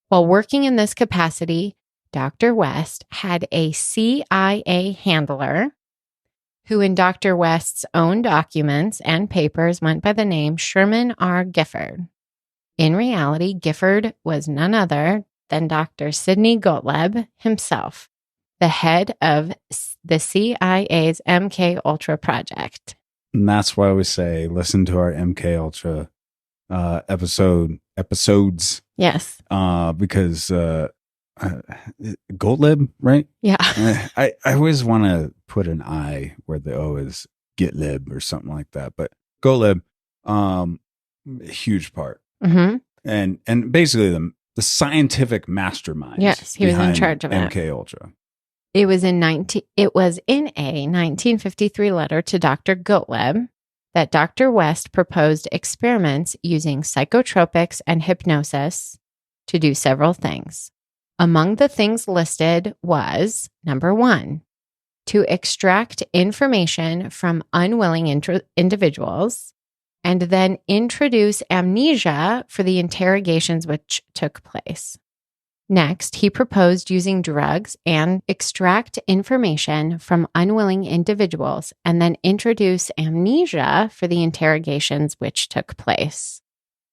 While working in this capacity, Dr. West had a CIA handler who in Dr. West's own documents and papers went by the name Sherman R. Gifford. In reality, Gifford was none other than Dr. Sidney Gottlieb himself, the head of the CIA's MK Ultra project. And that's why we say listen to our MK Ultra episodes. Yes. Because Gottlieb, right? Yeah. I always want to put an I where the O is GitLib or something like that. But GoLib, huge part. Mm-hmm. And basically the scientific mastermind. Yes, he was in charge of it. MK Ultra. It was in a 1953 letter to Dr. Gottlieb that Dr. West proposed experiments using psychotropics and hypnosis to do several things. Among the things listed was, number 1, to extract information from unwilling individuals and then introduce amnesia for the interrogations which took place. Next, he proposed using drugs and extract information from unwilling individuals and then introduce amnesia for the interrogations which took place.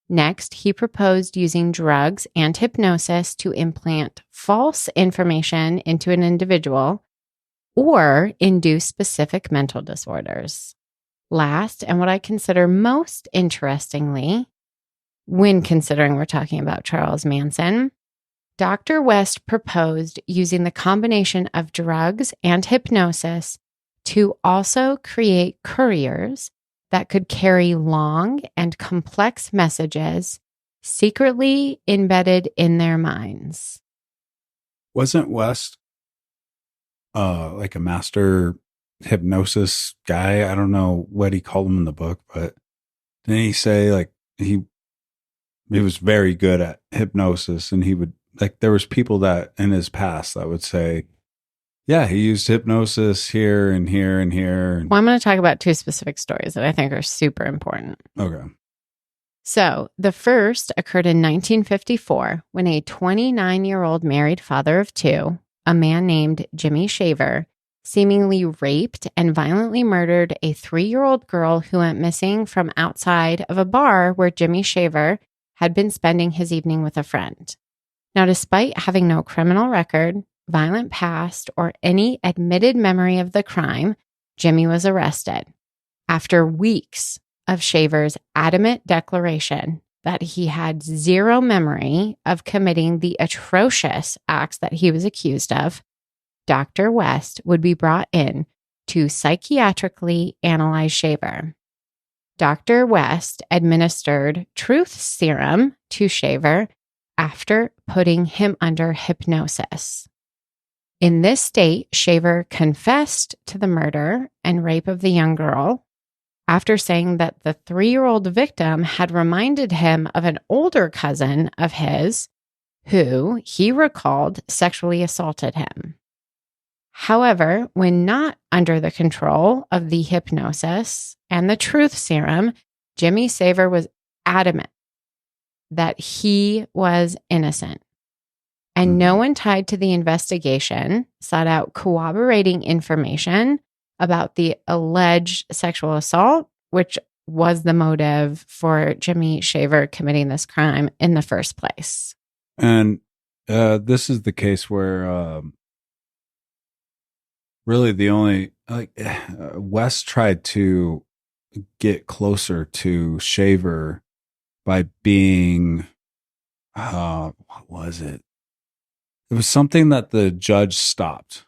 Next, he proposed using drugs and hypnosis to implant false information into an individual or induce specific mental disorders. Last, and what I consider most interestingly, when considering we're talking about Charles Manson, Dr. West proposed using the combination of drugs and hypnosis to also create couriers that could carry long and complex messages secretly embedded in their minds. Wasn't West like a master hypnosis guy? I don't know what he called him in the book, but didn't he say like he was very good at hypnosis, and he would, like, there was people that in his past that would say, yeah, he used hypnosis here and here and here. Well, I'm going to talk about 2 specific stories that I think are super important. Okay. So the first occurred in 1954 when a 29-year-old married father of 2, a man named Jimmy Shaver, seemingly raped and violently murdered a 3-year-old girl who went missing from outside of a bar where Jimmy Shaver had been spending his evening with a friend. Now, despite having no criminal record, violent past, or any admitted memory of the crime, Jimmy was arrested. After weeks of Shaver's adamant declaration that he had zero memory of committing the atrocious acts that he was accused of, Dr. West would be brought in to psychiatrically analyze Shaver. Dr. West administered truth serum to Shaver after putting him under hypnosis. In this state, Shaver confessed to the murder and rape of the young girl after saying that the 3-year-old victim had reminded him of an older cousin of his who, he recalled, sexually assaulted him. However, when not under the control of the hypnosis and the truth serum, Jimmy Shaver was adamant that he was innocent. And no one tied to the investigation sought out corroborating information about the alleged sexual assault, which was the motive for Jimmy Shaver committing this crime in the first place. And this is the case where really the only, West tried to get closer to Shaver by being, what was it? It was something that the judge stopped.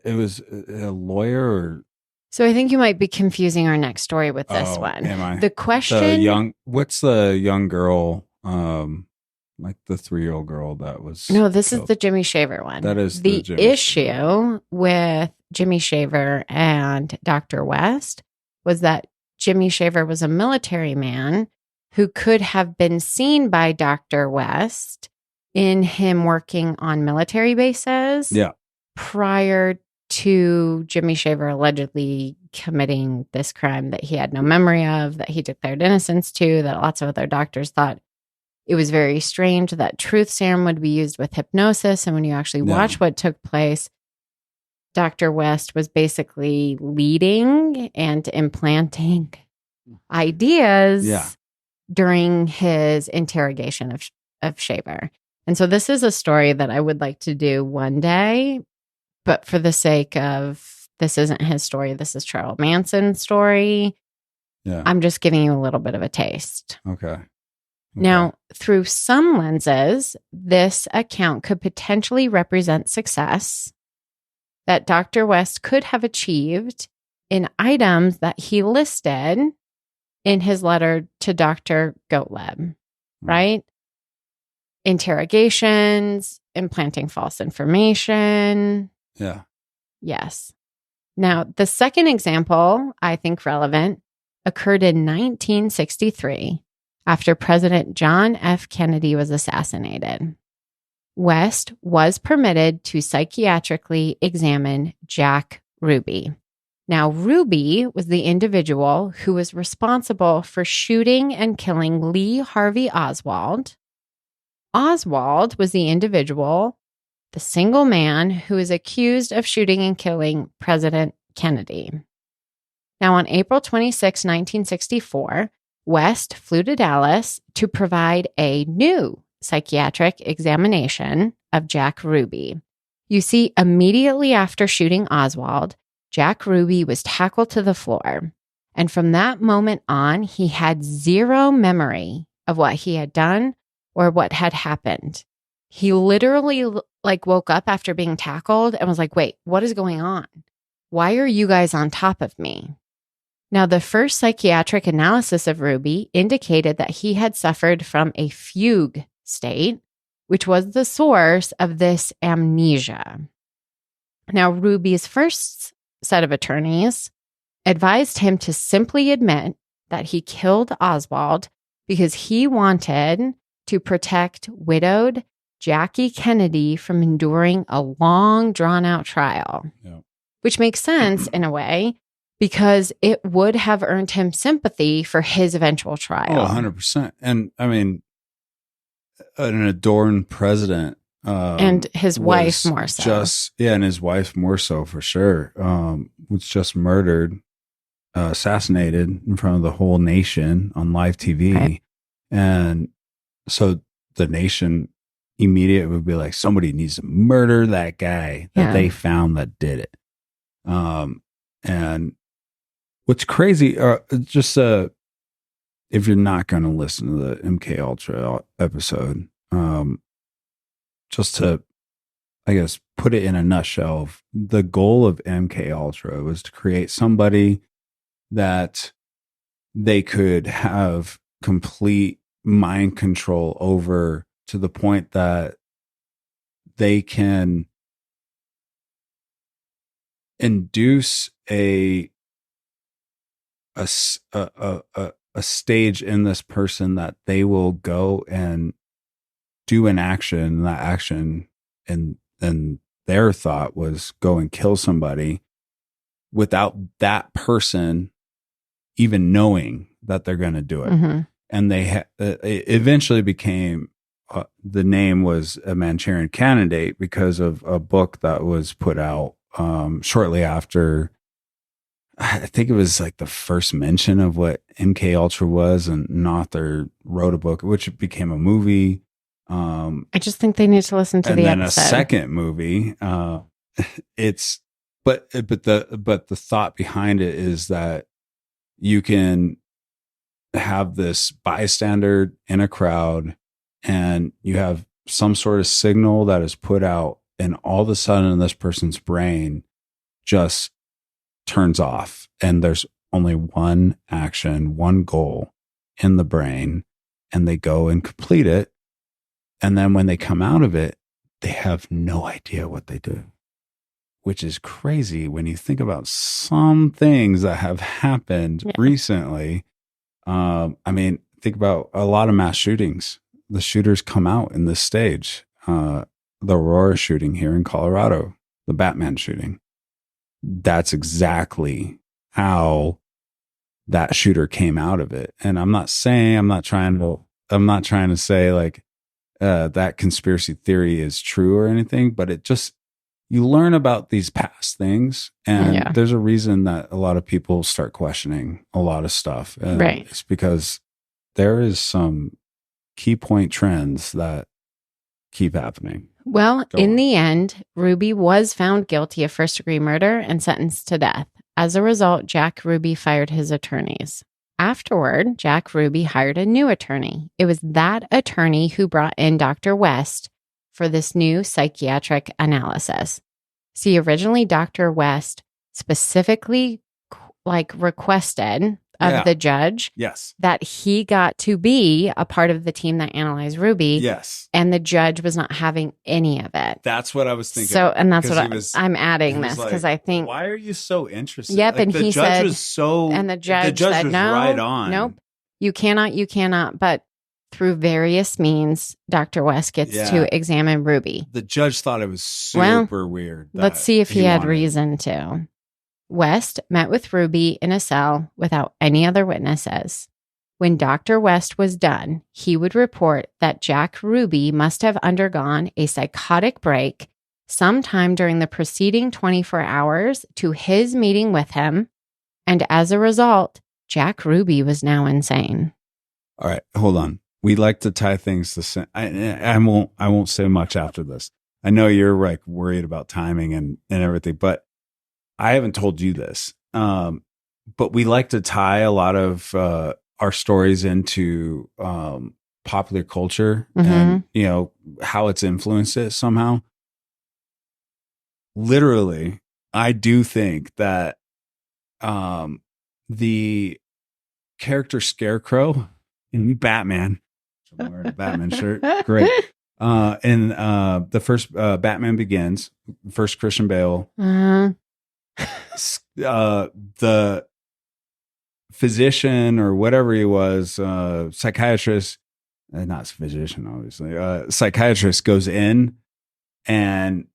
It was a lawyer or... So I think you might be confusing our next story with this one. Am I? The question... What's the young girl, like the 3-year-old girl that was... No, this is the Jimmy Shaver one. That is the issue with Jimmy Shaver and Dr. West was that Jimmy Shaver was a military man who could have been seen by Dr. West in him working on military bases prior to Jimmy Shaver allegedly committing this crime that he had no memory of, that he declared innocence to, that lots of other doctors thought it was very strange that truth serum would be used with hypnosis. And when you actually watch what took place, Dr. West was basically leading and implanting ideas during his interrogation of Shaver. And so this is a story that I would like to do one day, but for the sake of, this isn't his story, this is Charles Manson's story. Yeah. I'm just giving you a little bit of a taste. Okay. Now, through some lenses, this account could potentially represent success. that Dr. West could have achieved in items that he listed in his letter to Dr. Gottlieb, right? Interrogations, implanting false information. Yeah. Yes. Now, the second example, I think relevant, occurred in 1963 after President John F. Kennedy was assassinated. West was permitted to psychiatrically examine Jack Ruby. Now, Ruby was the individual who was responsible for shooting and killing Lee Harvey Oswald. Oswald was the individual, the single man who is accused of shooting and killing President Kennedy. Now, on April 26, 1964, West flew to Dallas to provide a new psychiatric examination of Jack Ruby. You see, immediately after shooting Oswald, Jack Ruby was tackled to the floor. And from that moment on, he had zero memory of what he had done or what had happened. He literally woke up after being tackled and was like, wait, what is going on? Why are you guys on top of me? Now, the first psychiatric analysis of Ruby indicated that he had suffered from a fugue state, which was the source of this amnesia. Now, Ruby's first set of attorneys advised him to simply admit that he killed Oswald because he wanted to protect widowed Jackie Kennedy from enduring a long, drawn-out trial, which makes sense in a way because it would have earned him sympathy for his eventual trial. Oh, 100%. And I mean, an adorned president. And his wife more so. And his wife more so for sure. Was just murdered, assassinated in front of the whole nation on live TV. Right. And so the nation immediately would be like, somebody needs to murder that guy that they found that did it. And what's crazy, if you're not going to listen to the MK Ultra episode, just to, I guess, put it in a nutshell, the goal of MK Ultra was to create somebody that they could have complete mind control over, to the point that they can induce a stage in this person that they will go and do an action. That action and their thought was go and kill somebody without that person even knowing that they're going to do it. Mm-hmm. And they it eventually became the name was a Manchurian Candidate because of a book that was put out shortly after. I think it was like the first mention of what MK Ultra was, and an author wrote a book which became a movie. I just think they need to listen to the episode. And then a second movie. It's but the thought behind it is that you can have this bystander in a crowd, and you have some sort of signal that is put out, and all of a sudden this person's brain just turns off, and there's only one action, one goal in the brain, and they go and complete it. And then when they come out of it, they have no idea what they do, which is crazy when you think about some things that have happened recently. I mean, think about a lot of mass shootings. The shooters come out in this stage. The Aurora shooting here in Colorado, the Batman shooting. That's exactly how that shooter came out of it. And I'm not trying to say like that conspiracy theory is true or anything, but it just, you learn about these past things, and there's a reason that a lot of people start questioning a lot of stuff. And it's because there is some key point trends that keep happening. Well, in the end, Ruby was found guilty of first-degree murder and sentenced to death. As a result, Jack Ruby fired his attorneys. Afterward, Jack Ruby hired a new attorney. It was that attorney who brought in Dr. West for this new psychiatric analysis. See, originally Dr. West specifically requested of the judge that he got to be a part of the team that analyzed Ruby. Yes. And the judge was not having any of it. That's what I was thinking. So, and that's what I'm adding this because I think. Why are you so interested? Yep. And he said. And the judge said, was no, right on. Nope. You cannot. But through various means, Dr. West gets to examine Ruby. The judge thought it was super weird. Let's see if he had reason to. West met with Ruby in a cell without any other witnesses. When Dr. West was done, he would report that Jack Ruby must have undergone a psychotic break sometime during the preceding 24 hours to his meeting with him, and as a result, Jack Ruby was now insane. All right, hold on. We like to tie things to same. I won't say much after this. I know you're like worried about timing and everything, but I haven't told you this. But we like to tie a lot of our stories into popular culture and how it's influenced it somehow. Literally, I do think that the character Scarecrow in Batman, I'm wearing a Batman shirt, great. In the first Batman Begins, first Christian Bale, the physician or whatever he was, psychiatrist, not physician, obviously, psychiatrist goes in and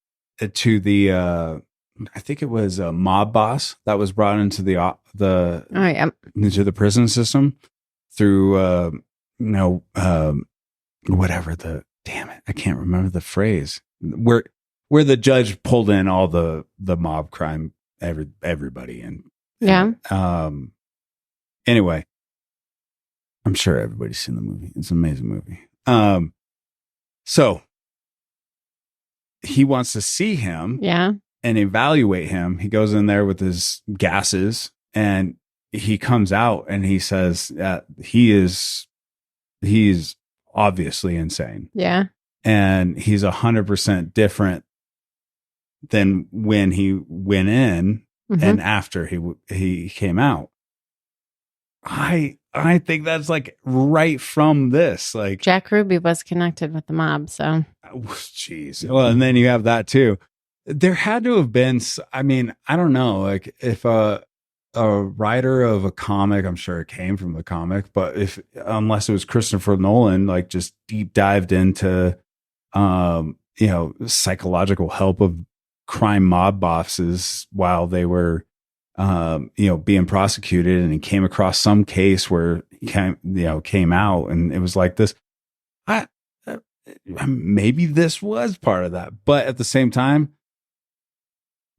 to the, I think it was a mob boss that was brought into into the prison system through, whatever damn it, I can't remember the phrase where the judge pulled in all the mob crime, everybody. Anyway, I'm sure everybody's seen the movie. It's an amazing movie. So he wants to see him and evaluate him. He goes in there with his gases and he comes out and he says that he's obviously insane. Yeah. And he's 100% different than when he went in and after he came out. I think that's right from this. Jack Ruby was connected with the mob, so. Jeez. Well, and then you have that too. There had to have been, I don't know, if a writer of a comic, I'm sure it came from the comic, but unless it was Christopher Nolan, just deep dived into, psychological help of crime mob bosses while they were, being prosecuted, and he came across some case where he came out and it was like this. Maybe this was part of that, but at the same time,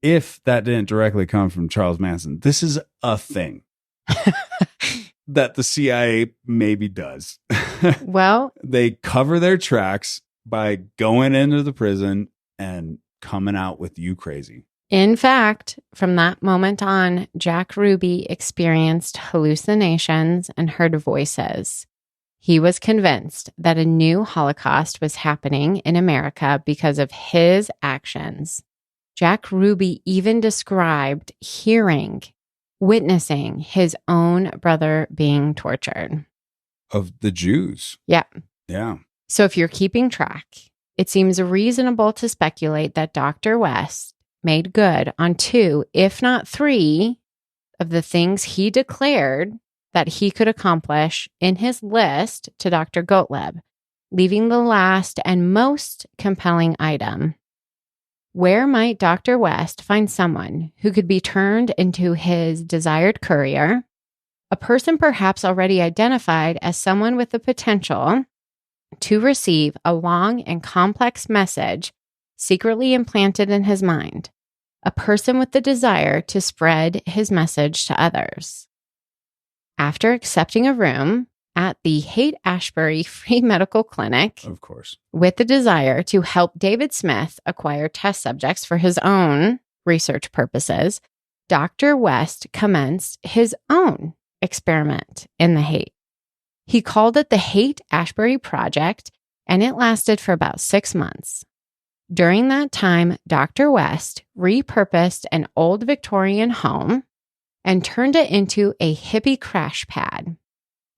if that didn't directly come from Charles Manson, this is a thing that the CIA maybe does. Well, they cover their tracks by going into the prison and coming out with you crazy. In fact, from that moment on, Jack Ruby experienced hallucinations and heard voices. He was convinced that a new Holocaust was happening in America because of his actions. Jack Ruby even described witnessing his own brother being tortured. Of the Jews. Yeah. Yeah. So if you're keeping track, it seems reasonable to speculate that Dr. West made good on 2, if not 3, of the things he declared that he could accomplish in his list to Dr. Gottlieb, leaving the last and most compelling item. Where might Dr. West find someone who could be turned into his desired courier, a person perhaps already identified as someone with the potential to receive a long and complex message secretly implanted in his mind, a person with the desire to spread his message to others? After accepting a room at the Haight-Ashbury Free Medical Clinic, of course, with the desire to help David Smith acquire test subjects for his own research purposes, Dr. West commenced his own experiment in the Haight. He called it the Haight-Ashbury Project, and it lasted for about 6 months. During that time, Dr. West repurposed an old Victorian home and turned it into a hippie crash pad.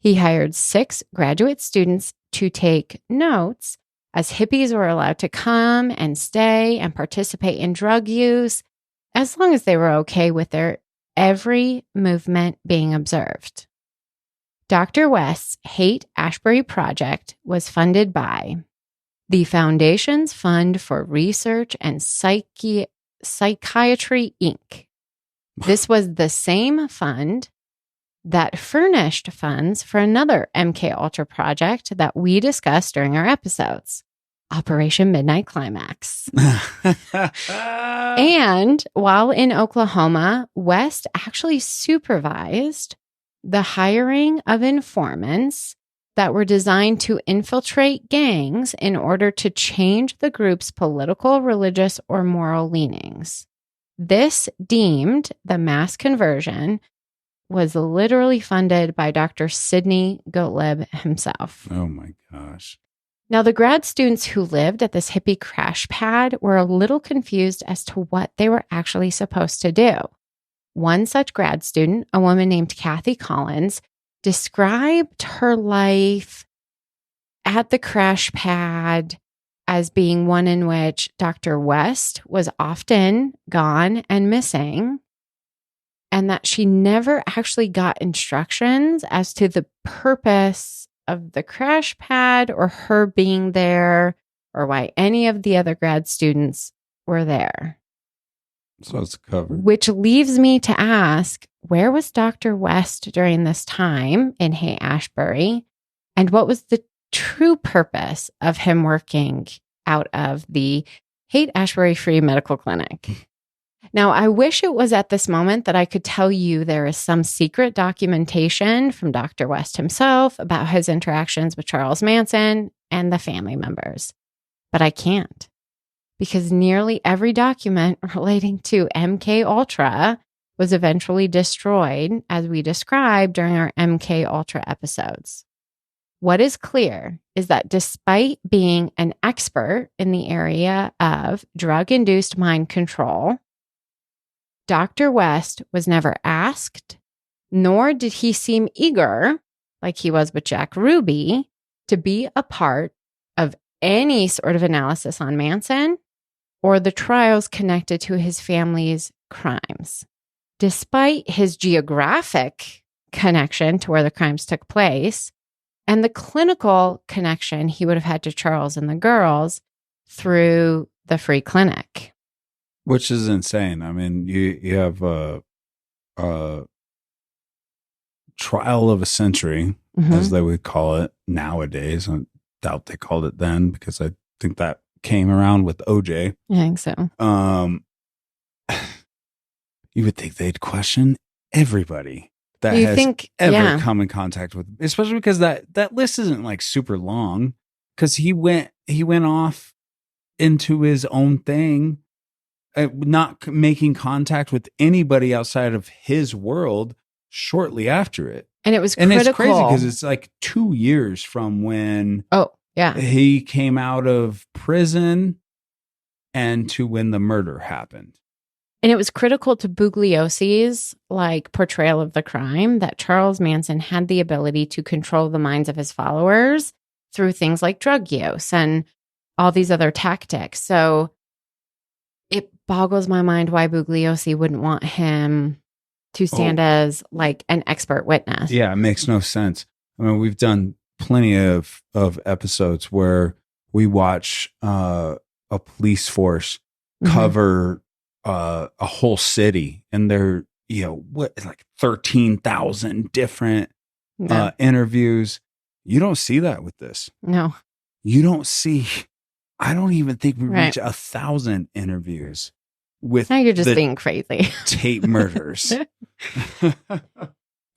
He hired 6 graduate students to take notes as hippies were allowed to come and stay and participate in drug use as long as they were okay with their every movement being observed. Dr. West's Haight-Ashbury project was funded by the Foundation's Fund for Research and Psychiatry, Inc. This was the same fund that furnished funds for another MK Ultra project that we discussed during our episodes, Operation Midnight Climax. And while in Oklahoma, West actually supervised the hiring of informants that were designed to infiltrate gangs in order to change the group's political, religious, or moral leanings. This deemed the mass conversion was literally funded by Dr. Sidney Gottlieb himself. Oh my gosh. Now, the grad students who lived at this hippie crash pad were a little confused as to what they were actually supposed to do. One such grad student, a woman named Kathy Collins, described her life at the crash pad as being one in which Dr. West was often gone and missing, and that she never actually got instructions as to the purpose of the crash pad or her being there or why any of the other grad students were there. So it's covered. Which leaves me to ask, where was Dr. West during this time in Haight-Ashbury? And what was the true purpose of him working out of the Haight-Ashbury Free Medical Clinic? Now, I wish it was at this moment that I could tell you there is some secret documentation from Dr. West himself about his interactions with Charles Manson and the family members. But I can't, because nearly every document relating to MK Ultra was eventually destroyed, as we described during our MK Ultra episodes. What is clear is that despite being an expert in the area of drug-induced mind control, Dr. West was never asked, nor did he seem eager, like he was with Jack Ruby, to be a part of any sort of analysis on Manson or the trials connected to his family's crimes. Despite his geographic connection to where the crimes took place and the clinical connection he would have had to Charles and the girls through the free clinic. Which is insane. I mean, you have a trial of a century, as they would call it nowadays. I doubt they called it then because I think that came around with OJ. I think so. You would think they'd question everybody that You has think, ever yeah. come in contact with, especially because that list isn't like super long. Because he went off into his own thing. Not making contact with anybody outside of his world shortly after it. And it was and critical. it's crazy because it's like 2 years from when he came out of prison and to when the murder happened. And it was critical to Bugliosi's portrayal of the crime that Charles Manson had the ability to control the minds of his followers through things like drug use and all these other tactics. So it boggles my mind why Bugliosi wouldn't want him to stand as an expert witness. Yeah, it makes no sense. I mean, we've done plenty of episodes where we watch a police force cover a whole city, and they're 13,000 different interviews. You don't see that with this. No, you don't see. I don't even think we reach 1,000 interviews with. Now you're just being crazy. Tate murders.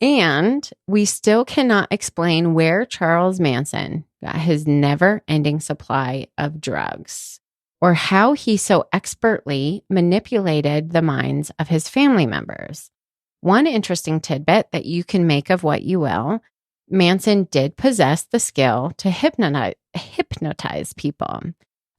And we still cannot explain where Charles Manson got his never-ending supply of drugs, or how he so expertly manipulated the minds of his family members. One interesting tidbit that you can make of what you will: Manson did possess the skill to hypnotize people.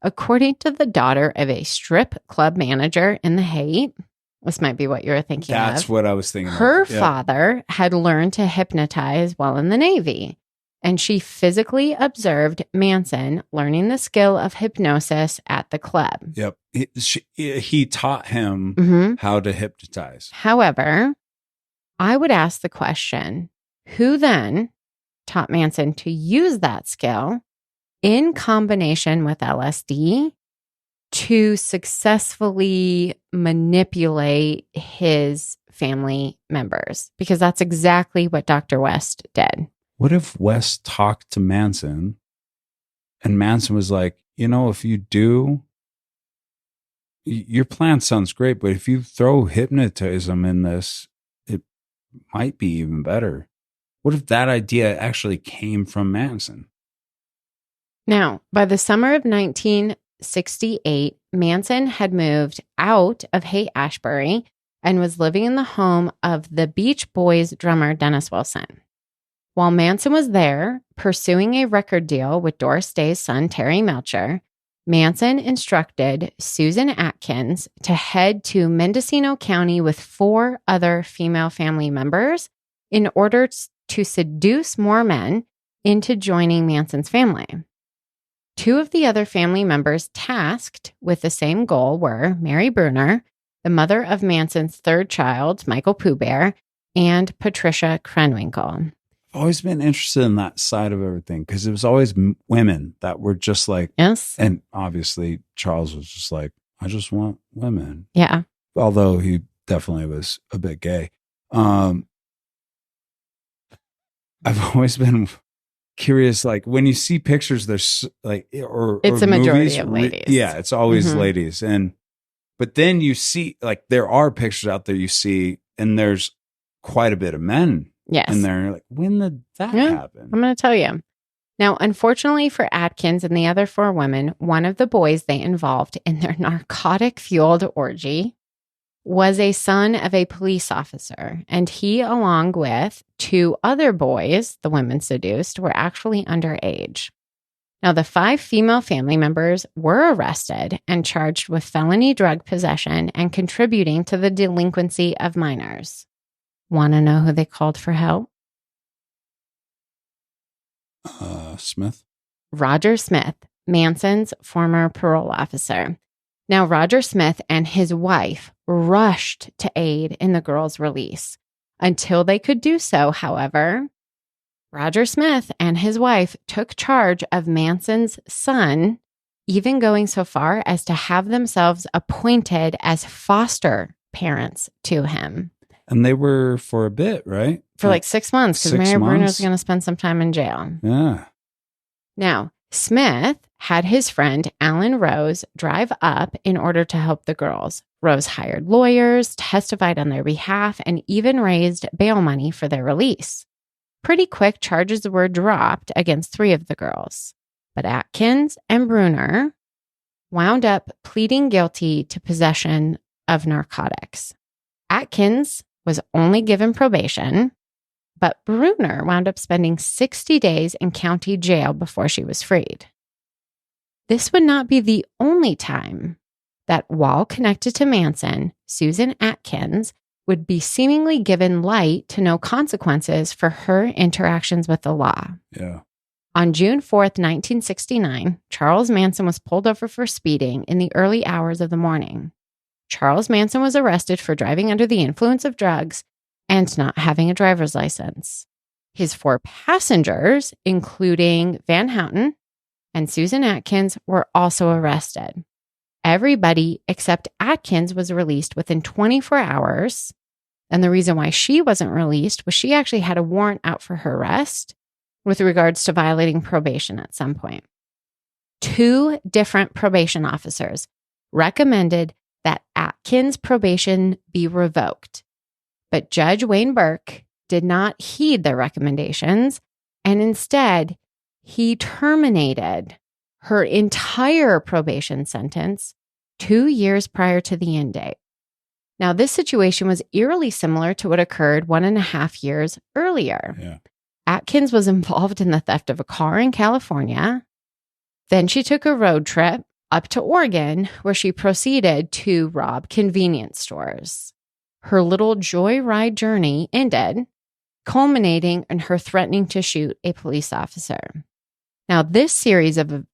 According to the daughter of a strip club manager in the Haight, this might be what you were thinking of. That's what I was thinking Her of. Yeah. father had learned to hypnotize while in the Navy, and she physically observed Manson learning the skill of hypnosis at the club. Yep. He taught him how to hypnotize. However, I would ask the question, who then taught Manson to use that skill in combination with LSD to successfully manipulate his family members? Because that's exactly what Dr. West did. What if West talked to Manson and Manson was like, if you do, your plan sounds great, but if you throw hypnotism in this, it might be even better. What if that idea actually came from Manson? Now, by the summer of 1968, Manson had moved out of Haight-Ashbury and was living in the home of the Beach Boys drummer Dennis Wilson. While Manson was there, pursuing a record deal with Doris Day's son, Terry Melcher, Manson instructed Susan Atkins to head to Mendocino County with 4 other female family members in order to seduce more men into joining Manson's family. 2 of the other family members tasked with the same goal were Mary Bruner, the mother of Manson's 3rd child, Michael Pooh Bear, and Patricia Krenwinkel. I've always been interested in that side of everything because it was always women that were just like, yes. And obviously Charles was just like, I just want women. Yeah. Although he definitely was a bit gay. I've always been curious, like when you see pictures, there's like, it's or a majority movies, of ladies. Yeah, it's always ladies. But then you see, like, there are pictures out there you see, and there's quite a bit of men. Yes. And they're like, when did that happen? I'm going to tell you. Now, unfortunately for Atkins and the other 4 women, one of the boys they involved in their narcotic-fueled orgy was a son of a police officer. And he, along with 2 other boys the women seduced, were actually underage. Now, the 5 female family members were arrested and charged with felony drug possession and contributing to the delinquency of minors. Want to know who they called for help? Smith. Roger Smith, Manson's former parole officer. Now, Roger Smith and his wife rushed to aid in the girls' release. Until they could do so, however, Roger Smith and his wife took charge of Manson's son, even going so far as to have themselves appointed as foster parents to him. And they were for a bit, right? For like 6 months, because Mary Bruner's going to spend some time in jail. Yeah. Now, Smith had his friend Alan Rose drive up in order to help the girls. Rose hired lawyers, testified on their behalf, and even raised bail money for their release. Pretty quick, charges were dropped against 3 of the girls. But Atkins and Bruner wound up pleading guilty to possession of narcotics. Atkins was only given probation, but Bruner wound up spending 60 days in county jail before she was freed. This would not be the only time that, while connected to Manson, Susan Atkins would be seemingly given light to no consequences for her interactions with the law. Yeah. On June 4th, 1969, Charles Manson was pulled over for speeding in the early hours of the morning. Charles Manson was arrested for driving under the influence of drugs and not having a driver's license. His 4 passengers, including Van Houten and Susan Atkins, were also arrested. Everybody except Atkins was released within 24 hours. And the reason why she wasn't released was she actually had a warrant out for her arrest with regards to violating probation at some point. 2 different probation officers recommended that Atkins' probation be revoked. But Judge Wayne Burke did not heed their recommendations, and instead, he terminated her entire probation sentence 2 years prior to the end date. Now, this situation was eerily similar to what occurred 1.5 years earlier. Yeah. Atkins was involved in the theft of a car in California. Then she took a road trip up to Oregon, where she proceeded to rob convenience stores. Her little joyride journey ended, culminating in her threatening to shoot a police officer. Now, this series of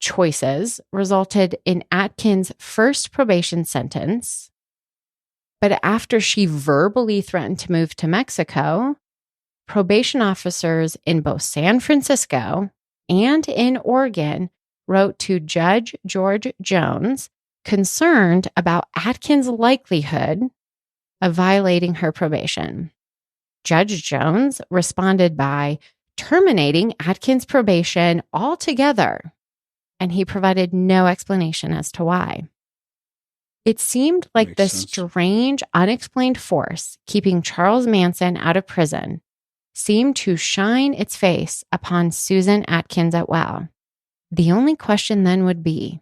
choices resulted in Atkins' first probation sentence. But after she verbally threatened to move to Mexico, probation officers in both San Francisco and in Oregon wrote to Judge George Jones, concerned about Atkins' likelihood of violating her probation. Judge Jones responded by terminating Atkins' probation altogether, and he provided no explanation as to why. It seemed like this strange, unexplained force keeping Charles Manson out of prison seemed to shine its face upon Susan Atkins at well. The only question then would be,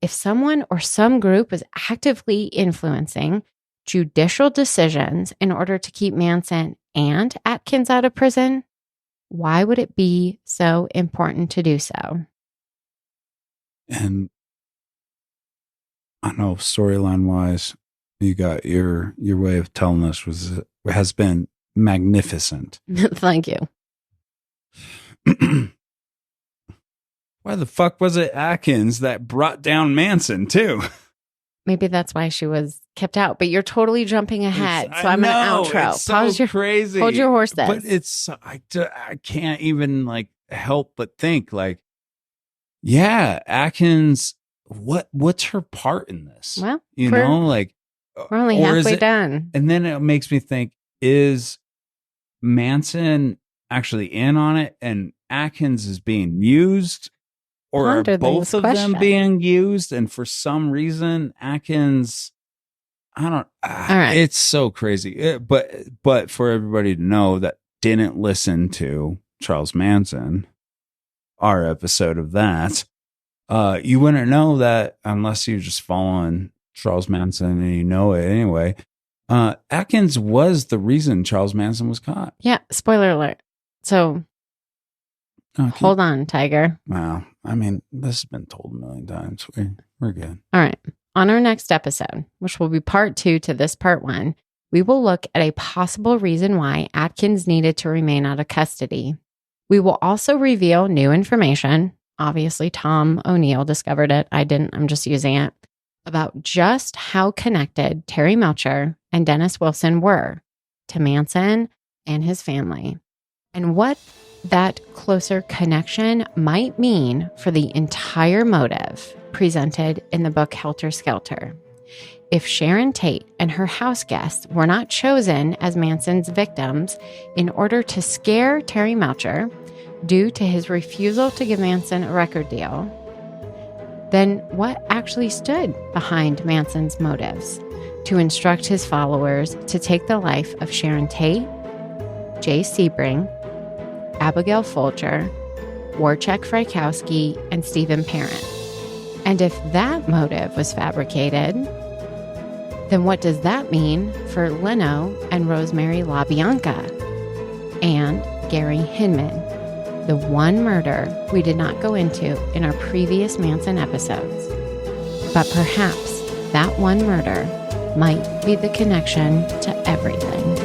if someone or some group was actively influencing judicial decisions in order to keep Manson and Atkins out of prison, why would it be so important to do so? And I know storyline wise, you got your way of telling us has been magnificent. Thank you. Why the fuck was it Atkins that brought down Manson too? Maybe that's why she was kept out, but you're totally jumping ahead. So I'm going to outro. It's so crazy. Hold your horses. But it's, I can't even like help but think like, yeah, Atkins, what's her part in this? Well, we're only halfway done. And then it makes me think, is Manson actually in on it and Atkins is being used? Or are both of them being used? And for some reason, Atkins, all right. It's so crazy. But for everybody to know that didn't listen to Charles Manson, our episode of that, you wouldn't know that unless you're just following Charles Manson and you know it anyway. Atkins was the reason Charles Manson was caught. Yeah. Spoiler alert. So hold on, Tiger. Wow. I mean, this has been told a million times. We're good. All right. On our next episode, which will be part 2 to this part 1, we will look at a possible reason why Atkins needed to remain out of custody. We will also reveal new information. Obviously, Tom O'Neill discovered it. I didn't. I'm just using it. About just how connected Terry Melcher and Dennis Wilson were to Manson and his family, and what that closer connection might mean for the entire motive presented in the book Helter Skelter. If Sharon Tate and her house guests were not chosen as Manson's victims in order to scare Terry Melcher due to his refusal to give Manson a record deal, then what actually stood behind Manson's motives to instruct his followers to take the life of Sharon Tate, Jay Sebring, Abigail Folger, Wojciech Frykowski, and Stephen Parent? And if that motive was fabricated, then what does that mean for Leno and Rosemary LaBianca and Gary Hinman, the one murder we did not go into in our previous Manson episodes? But perhaps that one murder might be the connection to everything.